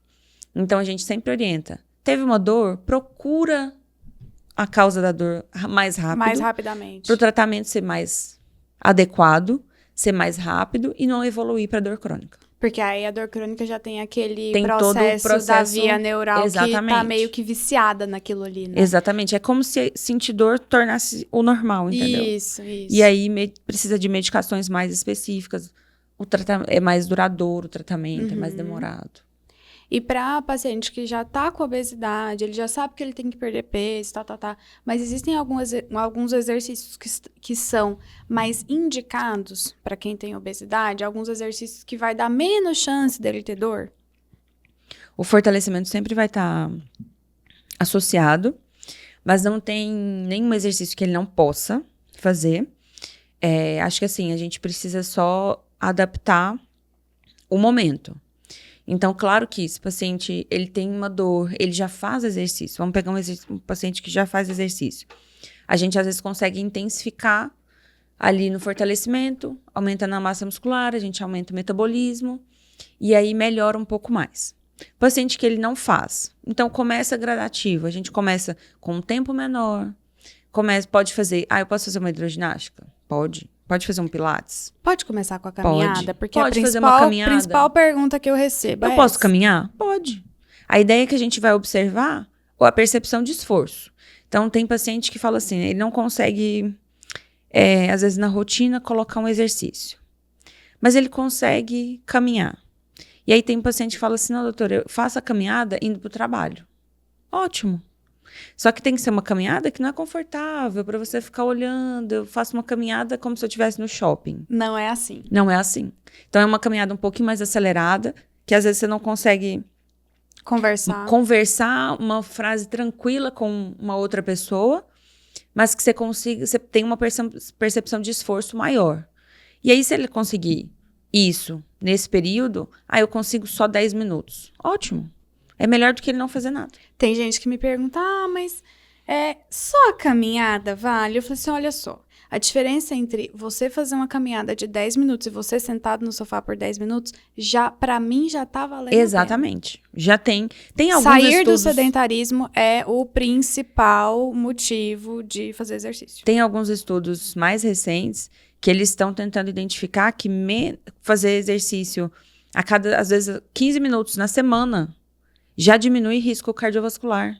Então a gente sempre orienta. Teve uma dor, procura a causa da dor mais rápido. Mais rapidamente. Para o tratamento ser mais adequado, ser mais rápido e não evoluir para dor crônica. Porque aí a dor crônica já tem aquele Tem todo o processo da via neural exatamente. Que tá meio que viciada naquilo ali, né? Exatamente. É como se sentir dor tornasse o normal, entendeu? Isso. E aí precisa de medicações mais específicas. O tratamento é mais duradouro, o tratamento é mais demorado. E para paciente que já tá com obesidade, ele já sabe que ele tem que perder peso, mas existem alguns exercícios que são mais indicados para quem tem obesidade, alguns exercícios que vai dar menos chance dele ter dor? O fortalecimento sempre vai estar associado, mas não tem nenhum exercício que ele não possa fazer. Acho que assim, a gente precisa só adaptar o momento. Então, claro que se o paciente ele tem uma dor, ele já faz exercício. Vamos pegar um paciente que já faz exercício. A gente, às vezes, consegue intensificar ali no fortalecimento, aumenta na massa muscular, a gente aumenta o metabolismo e aí melhora um pouco mais. Paciente que ele não faz. Então, começa gradativo. A gente começa com um tempo menor. Pode fazer... eu posso fazer uma hidroginástica? Pode. Pode fazer um pilates? Pode começar com a caminhada? Pode. Porque pode a fazer uma caminhada. principal pergunta que eu recebo Eu posso caminhar? Pode. A ideia é que a gente vai observar a percepção de esforço. Então, tem paciente que fala assim, ele não consegue, às vezes na rotina, colocar um exercício. Mas ele consegue caminhar. E aí tem paciente que fala assim, não, doutora, eu faço a caminhada indo para o trabalho. Ótimo. Só que tem que ser uma caminhada que não é confortável para você ficar olhando. Eu faço uma caminhada como se eu estivesse no shopping. Não é assim. Não é assim. Então, é uma caminhada um pouquinho mais acelerada, que às vezes você não consegue conversar uma frase tranquila com uma outra pessoa, mas que você tem uma percepção de esforço maior. E aí, se ele conseguir isso nesse período, eu consigo só 10 minutos. Ótimo. É melhor do que ele não fazer nada. Tem gente que me pergunta, mas só a caminhada vale? Eu falei assim, olha só, a diferença entre você fazer uma caminhada de 10 minutos e você sentado no sofá por 10 minutos, pra mim já tá valendo. Exatamente. Já tem alguns Sair estudos... do sedentarismo é o principal motivo de fazer exercício. Tem alguns estudos mais recentes que eles estão tentando identificar que fazer exercício a cada, às vezes, 15 minutos na semana já diminui risco cardiovascular.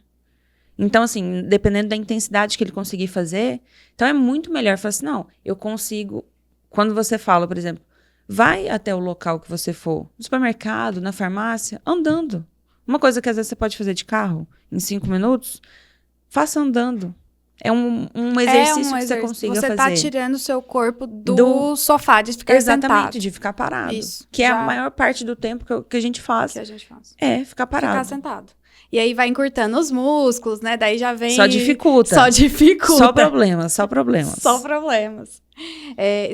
Então, assim, dependendo da intensidade que ele conseguir fazer, então é muito melhor falar assim, não, eu consigo... Quando você fala, por exemplo, vai até o local que você for, no supermercado, na farmácia, andando. Uma coisa que às vezes você pode fazer de carro em 5 minutos, faça andando. É um exercício que você consiga fazer. Você tá tirando o seu corpo do sofá, de ficar sentado. Exatamente, de ficar parado. Isso. Que é a maior parte do tempo que a gente faz. Que a gente faz. Ficar parado. Ficar sentado. E aí vai encurtando os músculos, né? Daí já vem... Só dificulta. Só problemas. Só problemas.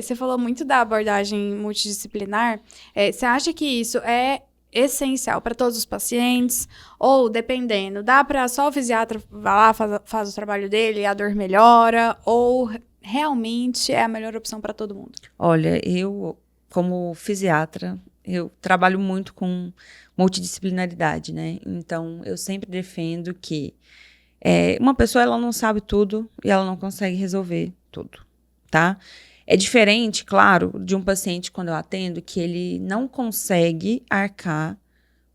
Você falou muito da abordagem multidisciplinar. Você acha que isso é essencial para todos os pacientes? Ou, dependendo, dá para só o fisiatra vai lá, faz o trabalho dele e a dor melhora? Ou realmente é a melhor opção para todo mundo? Olha, eu como fisiatra, eu trabalho muito com multidisciplinaridade, né? Então, eu sempre defendo que uma pessoa, ela não sabe tudo e ela não consegue resolver tudo, tá? É diferente, claro, de um paciente, quando eu atendo, que ele não consegue arcar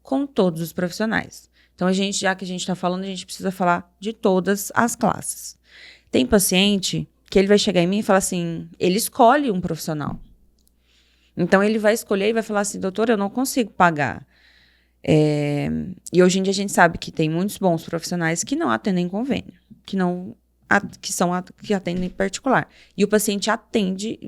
com todos os profissionais. Então, já que a gente está falando, a gente precisa falar de todas as classes. Tem paciente que ele vai chegar em mim e falar assim, ele escolhe um profissional. Então, ele vai escolher e vai falar assim, doutor, eu não consigo pagar. E hoje em dia a gente sabe que tem muitos bons profissionais que não atendem convênio, que atendem particular. E o paciente atende,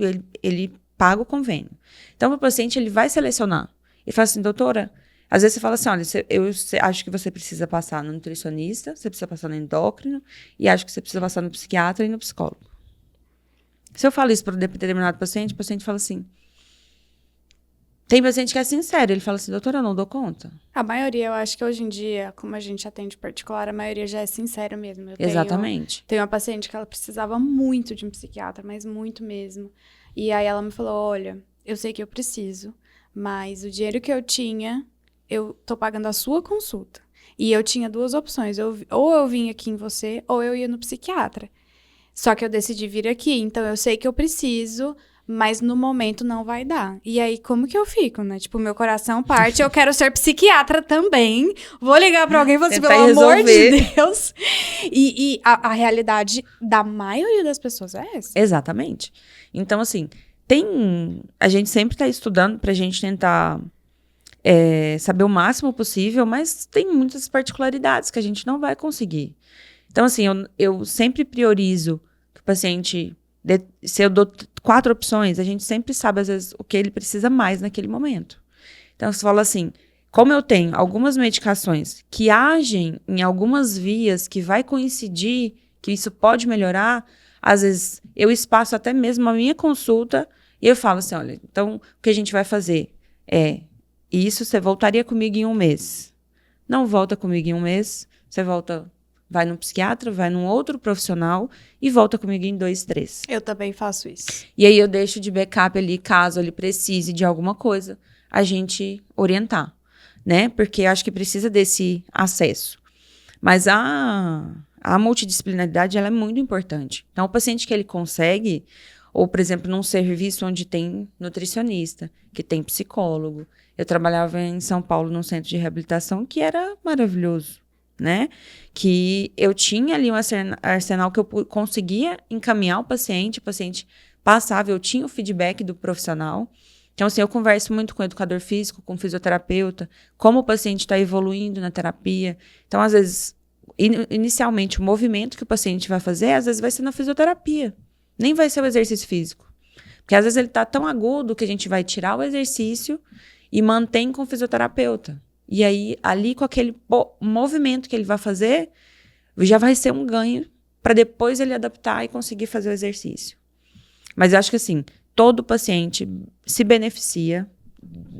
ele paga o convênio. Então, o paciente ele vai selecionar. Ele fala assim, doutora, às vezes você fala assim, olha, eu acho que você precisa passar no nutricionista, você precisa passar no endócrino, e acho que você precisa passar no psiquiatra e no psicólogo. Se eu falo isso para um determinado paciente, o paciente fala assim, tem paciente que é sincero, ele fala assim, doutora, eu não dou conta. A maioria, eu acho que hoje em dia, como a gente atende particular, a maioria já é sincera mesmo. Exatamente. Tenho uma paciente que ela precisava muito de um psiquiatra, mas muito mesmo. E aí ela me falou, olha, eu sei que eu preciso, mas o dinheiro que eu tinha, eu tô pagando a sua consulta. E eu tinha duas opções, ou eu vinha aqui em você, ou eu ia no psiquiatra. Só que eu decidi vir aqui, então eu sei que eu preciso, mas no momento não vai dar. E aí, como que eu fico, né? Tipo, meu coração parte, eu quero ser psiquiatra também. Vou ligar pra alguém e falar assim, pelo amor de Deus. E a realidade da maioria das pessoas é essa. Exatamente. Então, assim, a gente sempre tá estudando pra gente tentar saber o máximo possível, mas tem muitas particularidades que a gente não vai conseguir. Então, assim, eu sempre priorizo que o paciente... Se eu dou 4 opções, a gente sempre sabe, às vezes, o que ele precisa mais naquele momento. Então, você fala assim, como eu tenho algumas medicações que agem em algumas vias que vai coincidir, que isso pode melhorar, às vezes eu espaço até mesmo a minha consulta e eu falo assim, olha, então, o que a gente vai fazer é isso, você voltaria comigo em 1 mês. Não volta comigo em 1 mês, você vai num psiquiatra, vai num outro profissional e volta comigo em 2, 3. Eu também faço isso. E aí eu deixo de backup ali, caso ele precise de alguma coisa, a gente orientar, né? Porque eu acho que precisa desse acesso. Mas a multidisciplinaridade, ela é muito importante. Então, o paciente que ele consegue, ou, por exemplo, num serviço onde tem nutricionista, que tem psicólogo. Eu trabalhava em São Paulo, num centro de reabilitação, que era maravilhoso, né? Que eu tinha ali um arsenal que eu conseguia encaminhar o paciente passava, eu tinha o feedback do profissional. Então, assim, eu converso muito com o educador físico, com o fisioterapeuta, como o paciente está evoluindo na terapia. Então, às vezes, inicialmente, o movimento que o paciente vai fazer, às vezes vai ser na fisioterapia, nem vai ser o exercício físico. Porque, às vezes, ele está tão agudo que a gente vai tirar o exercício e mantém com o fisioterapeuta. E aí, ali com aquele movimento que ele vai fazer, já vai ser um ganho para depois ele adaptar e conseguir fazer o exercício. Mas eu acho que, assim, todo paciente se beneficia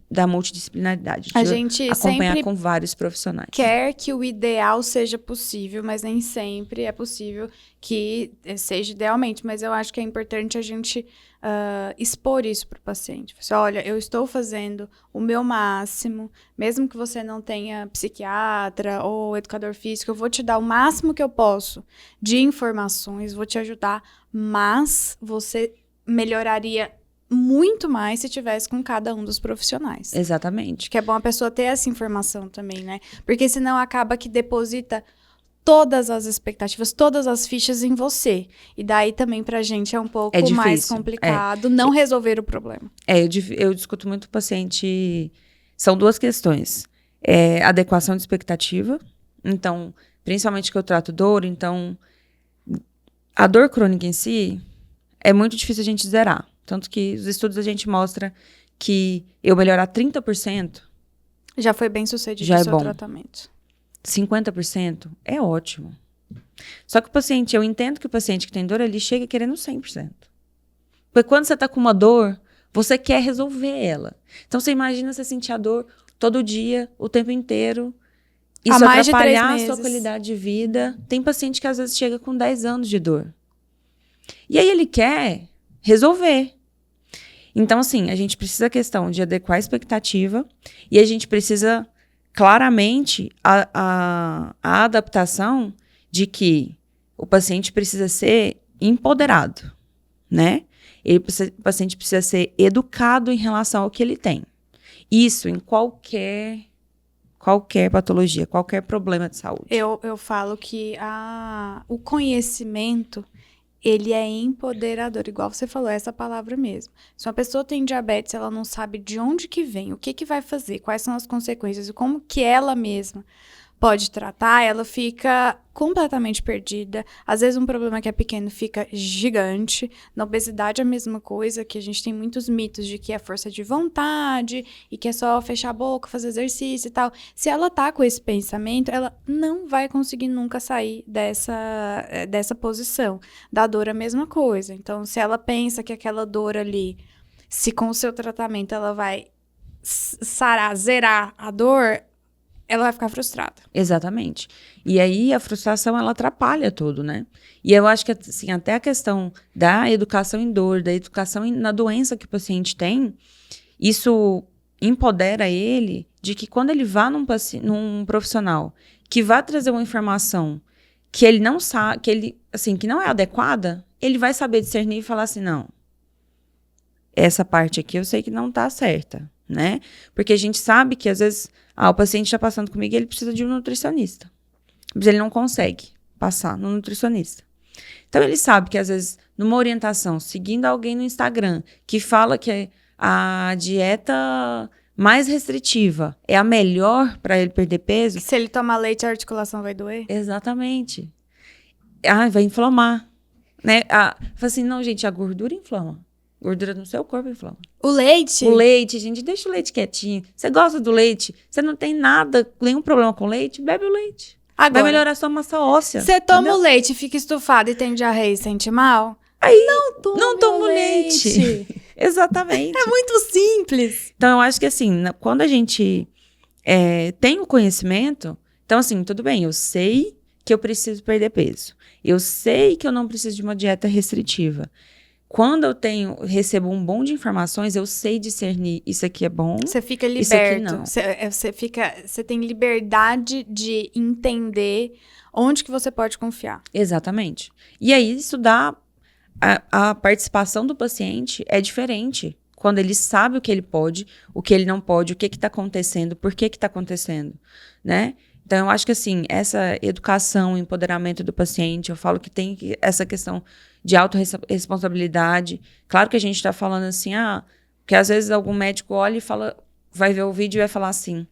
da multidisciplinaridade. A gente acompanhar sempre com vários profissionais. Quer que o ideal seja possível, mas nem sempre é possível que seja idealmente. Mas eu acho que é importante a gente expor isso para o paciente. Você, olha, eu estou fazendo o meu máximo, mesmo que você não tenha psiquiatra ou educador físico, eu vou te dar o máximo que eu posso de informações, vou te ajudar, mas você melhoraria muito mais se tivesse com cada um dos profissionais. Exatamente. Que é bom a pessoa ter essa informação também, né? Porque senão acaba que deposita todas as expectativas, todas as fichas em você. E daí também pra gente é um pouco mais complicado não resolver o problema. Eu discuto muito com o paciente. São 2 questões. Adequação de expectativa. Então, principalmente que eu trato dor, então, a dor crônica em si é muito difícil a gente zerar. Tanto que os estudos a gente mostra que eu melhorar 30%... Já foi bem sucedido já o seu tratamento. 50% é ótimo. Só que eu entendo que o paciente que tem dor, ele chega querendo 100%. Porque quando você tá com uma dor, você quer resolver ela. Então, você imagina você sentir a dor todo dia, o tempo inteiro. Isso atrapalhar a sua qualidade de vida. Tem paciente que às vezes chega com 10 anos de dor. E aí ele quer resolver. Então, assim, a gente precisa a questão de adequar a expectativa e a gente precisa, claramente, a adaptação de que o paciente precisa ser empoderado, né? O paciente precisa ser educado em relação ao que ele tem. Isso em qualquer patologia, qualquer problema de saúde. Eu falo que o conhecimento, ele é empoderador, igual você falou, essa palavra mesmo. Se uma pessoa tem diabetes, ela não sabe de onde que vem, o que que vai fazer, quais são as consequências e como que ela mesma pode tratar, ela fica completamente perdida. Às vezes um problema que é pequeno fica gigante. Na obesidade é a mesma coisa, que a gente tem muitos mitos de que é força de vontade e que é só fechar a boca, fazer exercício e tal. Se ela tá com esse pensamento, ela não vai conseguir nunca sair dessa posição. Da dor é a mesma coisa. Então, se ela pensa que aquela dor ali, se com o seu tratamento ela vai sarar, zerar a dor, ela vai ficar frustrada. Exatamente. E aí a frustração, ela atrapalha tudo, né? E eu acho que, assim, até a questão da educação em dor, da educação na doença que o paciente tem, isso empodera ele de que quando ele vá num profissional que vai trazer uma informação que ele não sabe, que não é adequada, ele vai saber discernir e falar assim, não, essa parte aqui eu sei que não tá certa, né? Porque a gente sabe que às vezes o paciente está passando comigo e ele precisa de um nutricionista. Mas ele não consegue passar no nutricionista. Então, ele sabe que, às vezes, numa orientação, seguindo alguém no Instagram, que fala que a dieta mais restritiva é a melhor para ele perder peso. Se ele tomar leite, a articulação vai doer? Exatamente. Vai inflamar. Né? Fala assim, não, gente, a gordura inflama. Gordura no seu corpo inflama. O leite? O leite, gente, deixa o leite quietinho. Você gosta do leite? Você não tem nenhum problema com leite? Bebe o leite. Agora, vai melhorar a sua massa óssea. Você toma o leite, fica estufado e tem diarreia e sente mal? Aí, não toma o leite. Exatamente. É muito simples. Então, eu acho que assim, quando a gente tem o conhecimento, então assim, tudo bem, eu sei que eu preciso perder peso. Eu sei que eu não preciso de uma dieta restritiva. Quando eu recebo um bom de informações, eu sei discernir isso aqui é bom. Você fica liberto. Isso aqui não. Você tem liberdade de entender onde que você pode confiar. Exatamente. E aí isso dá a participação do paciente é diferente. Quando ele sabe o que ele pode, o que ele não pode, o que está acontecendo, por que está acontecendo, né? Então, eu acho que, assim, essa educação, empoderamento do paciente, eu falo que tem essa questão de autorresponsabilidade. Claro que a gente está falando assim, que às vezes algum médico olha e fala, vai ver o vídeo e vai falar assim,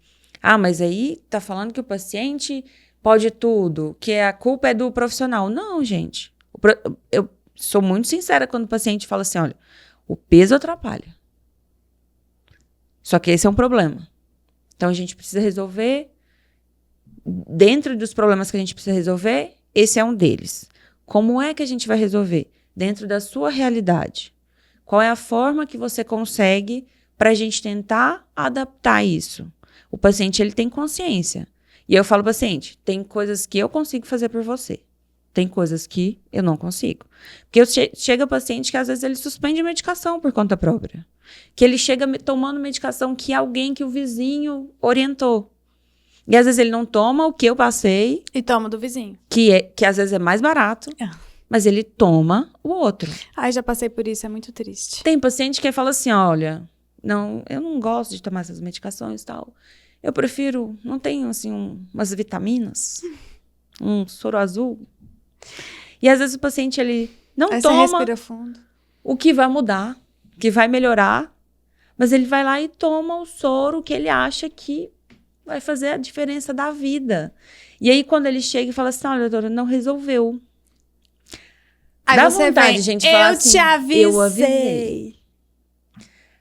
mas aí tá falando que o paciente pode tudo, que a culpa é do profissional. Não, gente. Eu sou muito sincera quando o paciente fala assim, olha, o peso atrapalha. Só que esse é um problema. Então, a gente precisa resolver. Dentro dos problemas que a gente precisa resolver, esse é um deles. Como é que a gente vai resolver? Dentro da sua realidade. Qual é a forma que você consegue para a gente tentar adaptar isso? O paciente, ele tem consciência. E eu falo, paciente, tem coisas que eu consigo fazer por você. Tem coisas que eu não consigo. Porque chega paciente que às vezes ele suspende a medicação por conta própria. Que ele chega tomando medicação que o vizinho orientou. E às vezes ele não toma o que eu passei. E toma do vizinho. Que às vezes é mais barato. Mas ele toma o outro. Já passei por isso, é muito triste. Tem paciente que fala assim, olha, eu não gosto de tomar essas medicações e tal. Eu prefiro, não tenho assim umas vitaminas, um soro azul. E às vezes o paciente, ele não toma respira fundo. O que vai mudar, que vai melhorar. Mas ele vai lá e toma o soro que ele acha que vai fazer a diferença da vida. E aí, quando ele chega e fala assim, olha, doutora, não resolveu. Aí dá você vontade vem, de gente falar assim, te avisei. Eu avisei.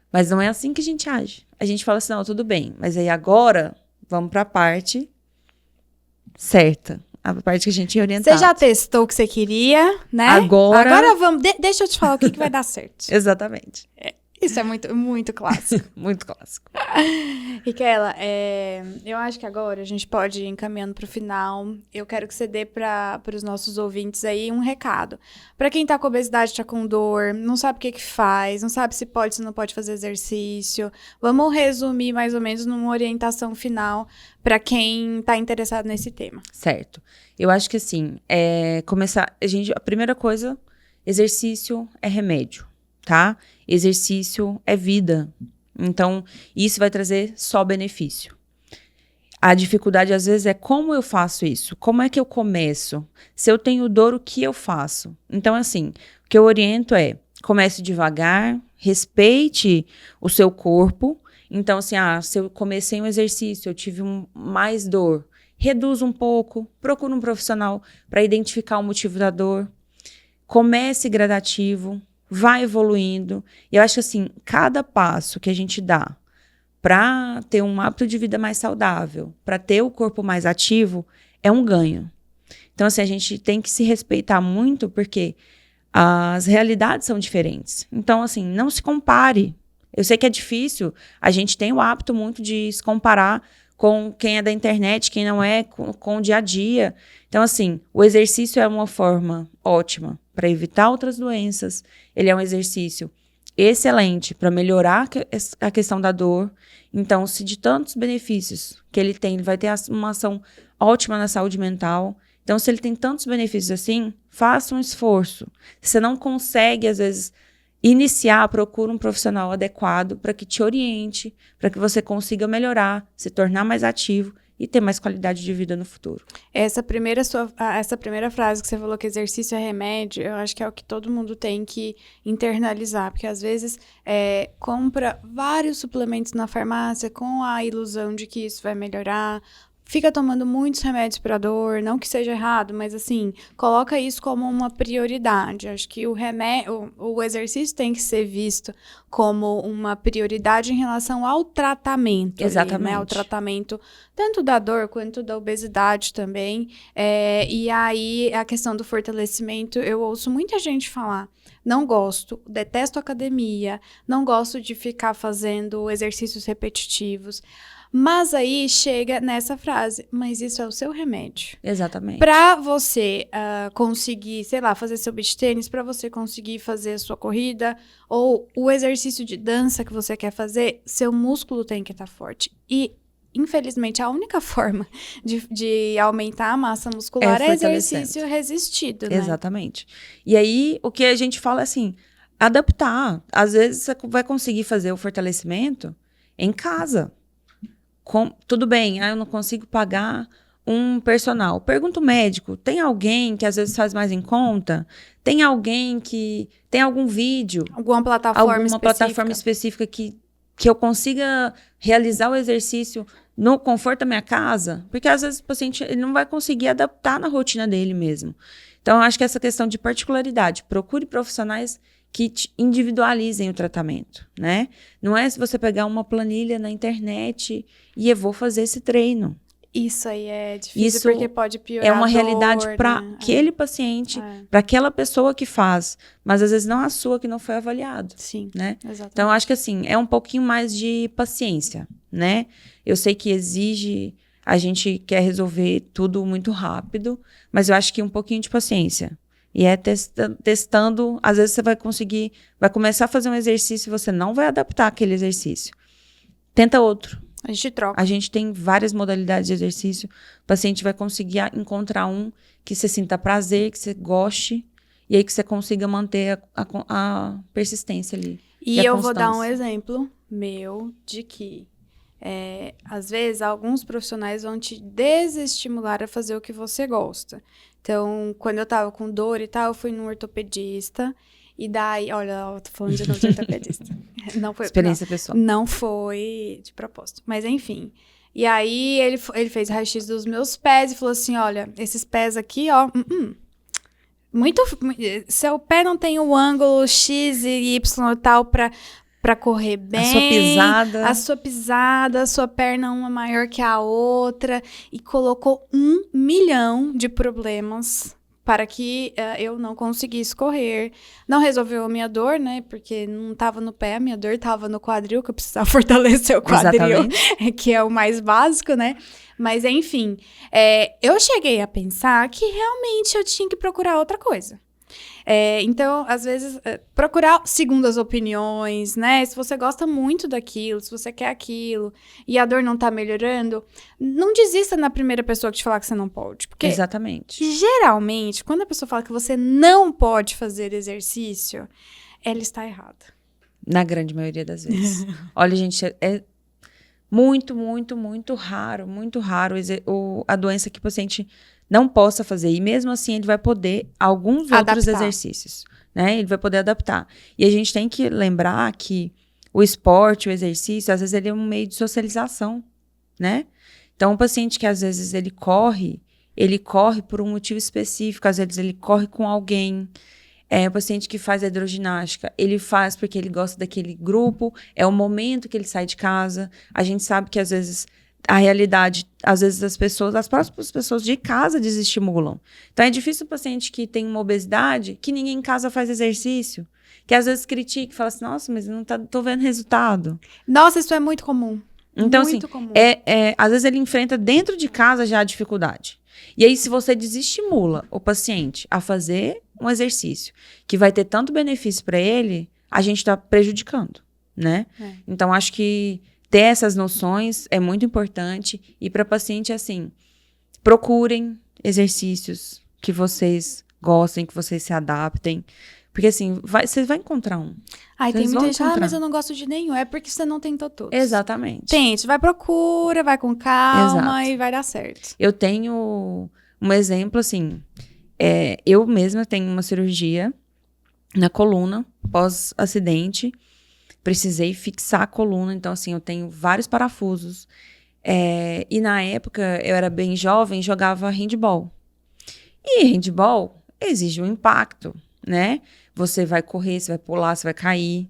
Mas não é assim que a gente age. A gente fala assim, não, tudo bem. Mas aí agora, vamos para a parte certa. A parte que a gente ia orientar. Você já testou o que você queria, né? Agora vamos. Deixa eu te falar o que vai dar certo. Exatamente. Isso é muito, muito clássico. Muito clássico. Riquela, eu acho que agora a gente pode ir encaminhando para o final. Eu quero que você dê para os nossos ouvintes aí um recado. Para quem tá com obesidade, tá com dor, não sabe o que faz, não sabe se pode, se não pode fazer exercício. Vamos resumir mais ou menos numa orientação final para quem tá interessado nesse tema. Certo. Eu acho que assim, a primeira coisa, exercício é remédio, tá? Exercício é vida. Então, isso vai trazer só benefício. A dificuldade, às vezes, é como eu faço isso? Como é que eu começo? Se eu tenho dor, o que eu faço? Então, assim, o que eu oriento é, comece devagar, respeite o seu corpo. Então, assim, se eu comecei um exercício, eu tive mais dor, reduz um pouco, procure um profissional para identificar o motivo da dor. Comece gradativo, vai evoluindo. E eu acho que, assim, cada passo que a gente dá para ter um hábito de vida mais saudável, para ter o corpo mais ativo, é um ganho. Então, assim, a gente tem que se respeitar muito, porque as realidades são diferentes. Então, assim, não se compare. Eu sei que é difícil, a gente tem o hábito muito de se comparar com quem é da internet, quem não é, com o dia a dia. Então, assim, o exercício é uma forma ótima para evitar outras doenças. Ele é um exercício excelente para melhorar a questão da dor. Então, se de tantos benefícios que ele tem, ele vai ter uma ação ótima na saúde mental. Então, se ele tem tantos benefícios assim, faça um esforço. Se você não consegue, às vezes, iniciar, procura um profissional adequado para que te oriente, para que você consiga melhorar, se tornar mais ativo e ter mais qualidade de vida no futuro. Essa primeira frase que você falou, que exercício é remédio, eu acho que é o que todo mundo tem que internalizar, porque às vezes compra vários suplementos na farmácia com a ilusão de que isso vai melhorar, fica tomando muitos remédios para dor, não que seja errado, mas assim, coloca isso como uma prioridade. Acho que o exercício tem que ser visto como uma prioridade em relação ao tratamento. Exatamente. Ali, né? Ao tratamento tanto da dor quanto da obesidade também. E aí, a questão do fortalecimento, eu ouço muita gente falar: não gosto, detesto academia, não gosto de ficar fazendo exercícios repetitivos. Mas aí chega nessa frase: mas isso é o seu remédio. Exatamente. Para você conseguir, sei lá, fazer seu beach tênis, para você conseguir fazer a sua corrida, ou o exercício de dança que você quer fazer, seu músculo tem que estar forte. E, infelizmente, a única forma de aumentar a massa muscular é exercício resistido, né? Exatamente. E aí, o que a gente fala é assim, adaptar. Às vezes, você vai conseguir fazer o fortalecimento em casa. Tudo bem, eu não consigo pagar um personal. Pergunta o médico, tem alguém que às vezes faz mais em conta? Tem alguém que... Tem algum vídeo? Alguma plataforma específica que eu consiga realizar o exercício no conforto da minha casa? Porque às vezes o paciente ele não vai conseguir adaptar na rotina dele mesmo. Então, eu acho que essa questão de particularidade, procure profissionais que individualizem o tratamento, né? Não é se você pegar uma planilha na internet e eu vou fazer esse treino. Isso aí é difícil, porque pode piorar. É uma realidade para aquele paciente, para aquela pessoa que faz, mas às vezes não a sua que não foi avaliado. Sim, né? Exatamente. Então, eu acho que assim, é um pouquinho mais de paciência, né? Eu sei que a gente quer resolver tudo muito rápido, mas eu acho que um pouquinho de paciência. E testando, às vezes você vai começar a fazer um exercício e você não vai adaptar aquele exercício. Tenta outro. A gente troca. A gente tem várias modalidades de exercício. O paciente vai conseguir encontrar um que você sinta prazer, que você goste, e aí que você consiga manter a persistência ali. E eu vou dar um exemplo meu de que, às vezes, alguns profissionais vão te desestimular a fazer o que você gosta. Então, quando eu tava com dor e tal, eu fui num ortopedista. E daí, olha, eu tô falando de novo de ortopedista. Não foi, experiência pessoal. Não foi de propósito. Mas, enfim. E aí, ele fez raio-x dos meus pés e falou assim: olha, esses pés aqui, ó... seu pé não tem o ângulo X e Y e tal pra correr bem. A sua pisada, a sua perna uma maior que a outra. E colocou 1 milhão de problemas para que eu não conseguisse correr. Não resolveu a minha dor, né? Porque não estava no pé, a minha dor estava no quadril, que eu precisava fortalecer o quadril, que é o mais básico, né? Mas, enfim, eu cheguei a pensar que realmente eu tinha que procurar outra coisa. Então, às vezes, procurar segundas opiniões, né? Se você gosta muito daquilo, se você quer aquilo e a dor não tá melhorando, não desista na primeira pessoa que te falar que você não pode. Porque, exatamente. Geralmente, quando a pessoa fala que você não pode fazer exercício, ela está errada. Na grande maioria das vezes. Olha, gente, é muito, muito, muito raro a doença que o paciente não possa fazer. E mesmo assim, ele vai poder alguns outros exercícios, né? Ele vai poder adaptar. E a gente tem que lembrar que o esporte, o exercício, às vezes ele é um meio de socialização, né? Então, o paciente que às vezes ele corre por um motivo específico, às vezes ele corre com alguém. O paciente que faz hidroginástica, ele faz porque ele gosta daquele grupo, é o momento que ele sai de casa. A gente sabe que às vezes a realidade, às vezes as próprias pessoas de casa desestimulam. Então é difícil o paciente que tem uma obesidade, que ninguém em casa faz exercício, que às vezes critica e fala assim, nossa, mas eu não tô vendo resultado. Nossa, isso é muito comum. Então, muito assim, comum. Às vezes ele enfrenta dentro de casa já a dificuldade. E aí, se você desestimula o paciente a fazer um exercício que vai ter tanto benefício para ele, a gente está prejudicando, né? Então, acho que ter essas noções é muito importante. E para paciente, assim, procurem exercícios que vocês gostem, que vocês se adaptem. Porque, assim, você vai encontrar um. Tem muita gente, mas eu não gosto de nenhum. É porque você não tentou todos. Exatamente. Tente, procura, vai com calma. Exato. E vai dar certo. Eu tenho um exemplo, assim, eu mesma tenho uma cirurgia na coluna, pós-acidente. Precisei fixar a coluna, então, assim, eu tenho vários parafusos. E na época, eu era bem jovem, jogava handball. E handball exige um impacto, né? Você vai correr, você vai pular, você vai cair.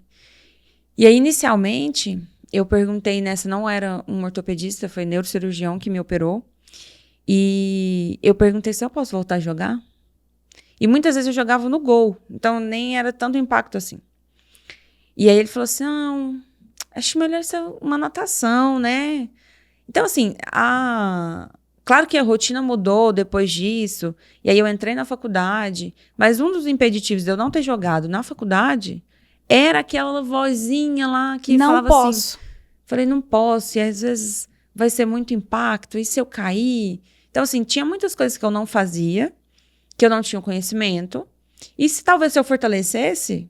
E aí, inicialmente, eu perguntei não era um ortopedista, foi neurocirurgião que me operou. E eu perguntei se eu posso voltar a jogar. E muitas vezes eu jogava no gol, então nem era tanto impacto assim. E aí ele falou assim, não, acho melhor ser uma natação, né? Então, assim, claro que a rotina mudou depois disso, e aí eu entrei na faculdade, mas um dos impeditivos de eu não ter jogado na faculdade era aquela vozinha lá que falava assim... Não posso. Falei, não posso, e às vezes vai ser muito impacto, e se eu cair? Então, assim, tinha muitas coisas que eu não fazia, que eu não tinha conhecimento, e se talvez eu fortalecesse...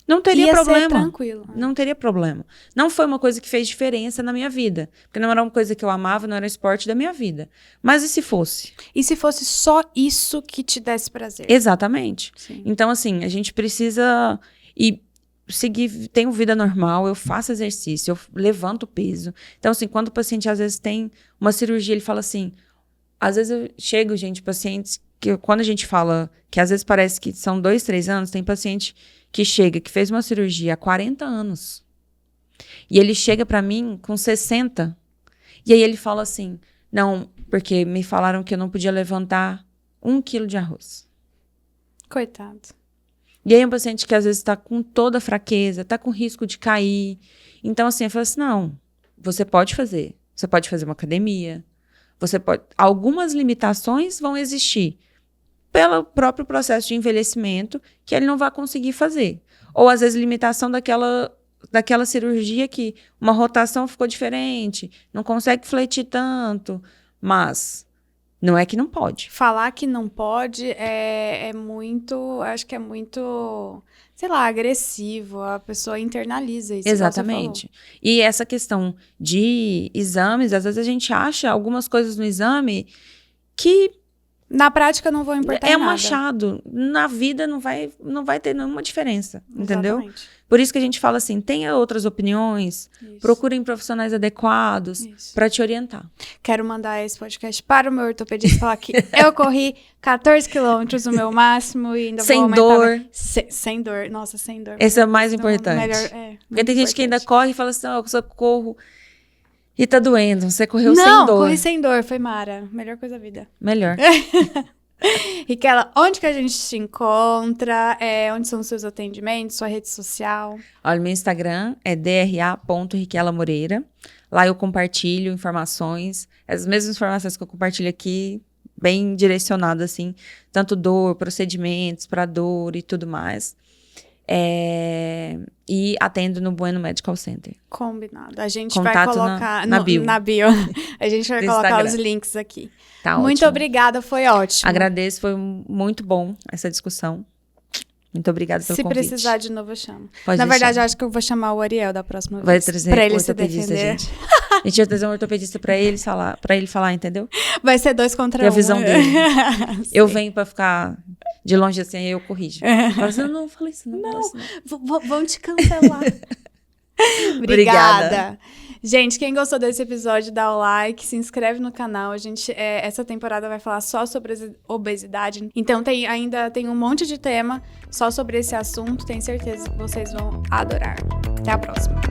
Não teria problema. Ser tranquilo. Não teria problema. Não foi uma coisa que fez diferença na minha vida. Porque não era uma coisa que eu amava, não era esporte da minha vida. Mas e se fosse? E se fosse só isso que te desse prazer? Exatamente. Sim. Então, assim, a gente precisa seguir, tenho vida normal, eu faço exercício, eu levanto peso. Então, assim, quando o paciente às vezes tem uma cirurgia, ele fala assim, às vezes eu chego, gente, pacientes, que quando a gente fala que às vezes parece que são 2, 3 anos, tem paciente que chega, que fez uma cirurgia há 40 anos. E ele chega pra mim com 60. E aí ele fala assim, não, porque me falaram que eu não podia levantar 1 quilo de arroz. Coitado. E aí é um paciente que às vezes está com toda a fraqueza, está com risco de cair. Então, assim, eu falo assim, não, você pode fazer. Você pode fazer uma academia. Algumas limitações vão existir pelo próprio processo de envelhecimento que ele não vai conseguir fazer. Ou, às vezes, limitação daquela cirurgia que uma rotação ficou diferente, não consegue fletir tanto, mas não é que não pode. Falar que não pode é muito, acho que é muito, sei lá, agressivo, a pessoa internaliza isso. Exatamente. E essa questão de exames, às vezes a gente acha algumas coisas no exame que na prática não vão importar em nada. É um achado. Na vida não vai ter nenhuma diferença, entendeu? Exatamente. Por isso que a gente fala assim, tenha outras opiniões, procurem profissionais adequados para te orientar. Quero mandar esse podcast para o meu ortopedista e falar que eu corri 14 quilômetros no meu máximo e ainda sem vou dor. Sem dor. Nossa, sem dor. Esse é o mais importante. Porque tem gente que ainda corre e fala assim, eu só corro e tá doendo. Você correu sem dor. Não, corri sem dor. Foi mara. Melhor coisa da vida. Melhor. Riquela, onde que a gente te encontra? Onde são os seus atendimentos, sua rede social? Olha, meu Instagram é dra.riquelamoreira. Lá eu compartilho informações, as mesmas informações que eu compartilho aqui, bem direcionado, assim, tanto dor, procedimentos para dor e tudo mais. E atendo no Bueno Medical Center. Combinado. A gente Contato vai colocar na bio. Na bio. A gente vai colocar Instagram. os links aqui. Tá Muito ótimo. obrigada, foi ótimo. Agradeço, foi muito bom essa discussão. Muito obrigada pelo convite. Se precisar de novo, eu chamo. Pode Na verdade, deixar. eu acho que eu vou chamar o Ariel da próxima Vai vez. trazer Pra ele um se ortopedista, defender. gente. A gente vai trazer um ortopedista pra ele falar, entendeu? Vai ser 2 contra 1. E a visão dele. Eu Sim. venho pra ficar de longe assim, aí eu corrijo. Falo assim, não falei isso, não. Vão te cancelar. Obrigada. Gente, quem gostou desse episódio, dá o like, se inscreve no canal. A gente, essa temporada vai falar só sobre obesidade. Então, ainda tem um monte de tema só sobre esse assunto. Tenho certeza que vocês vão adorar. Até a próxima.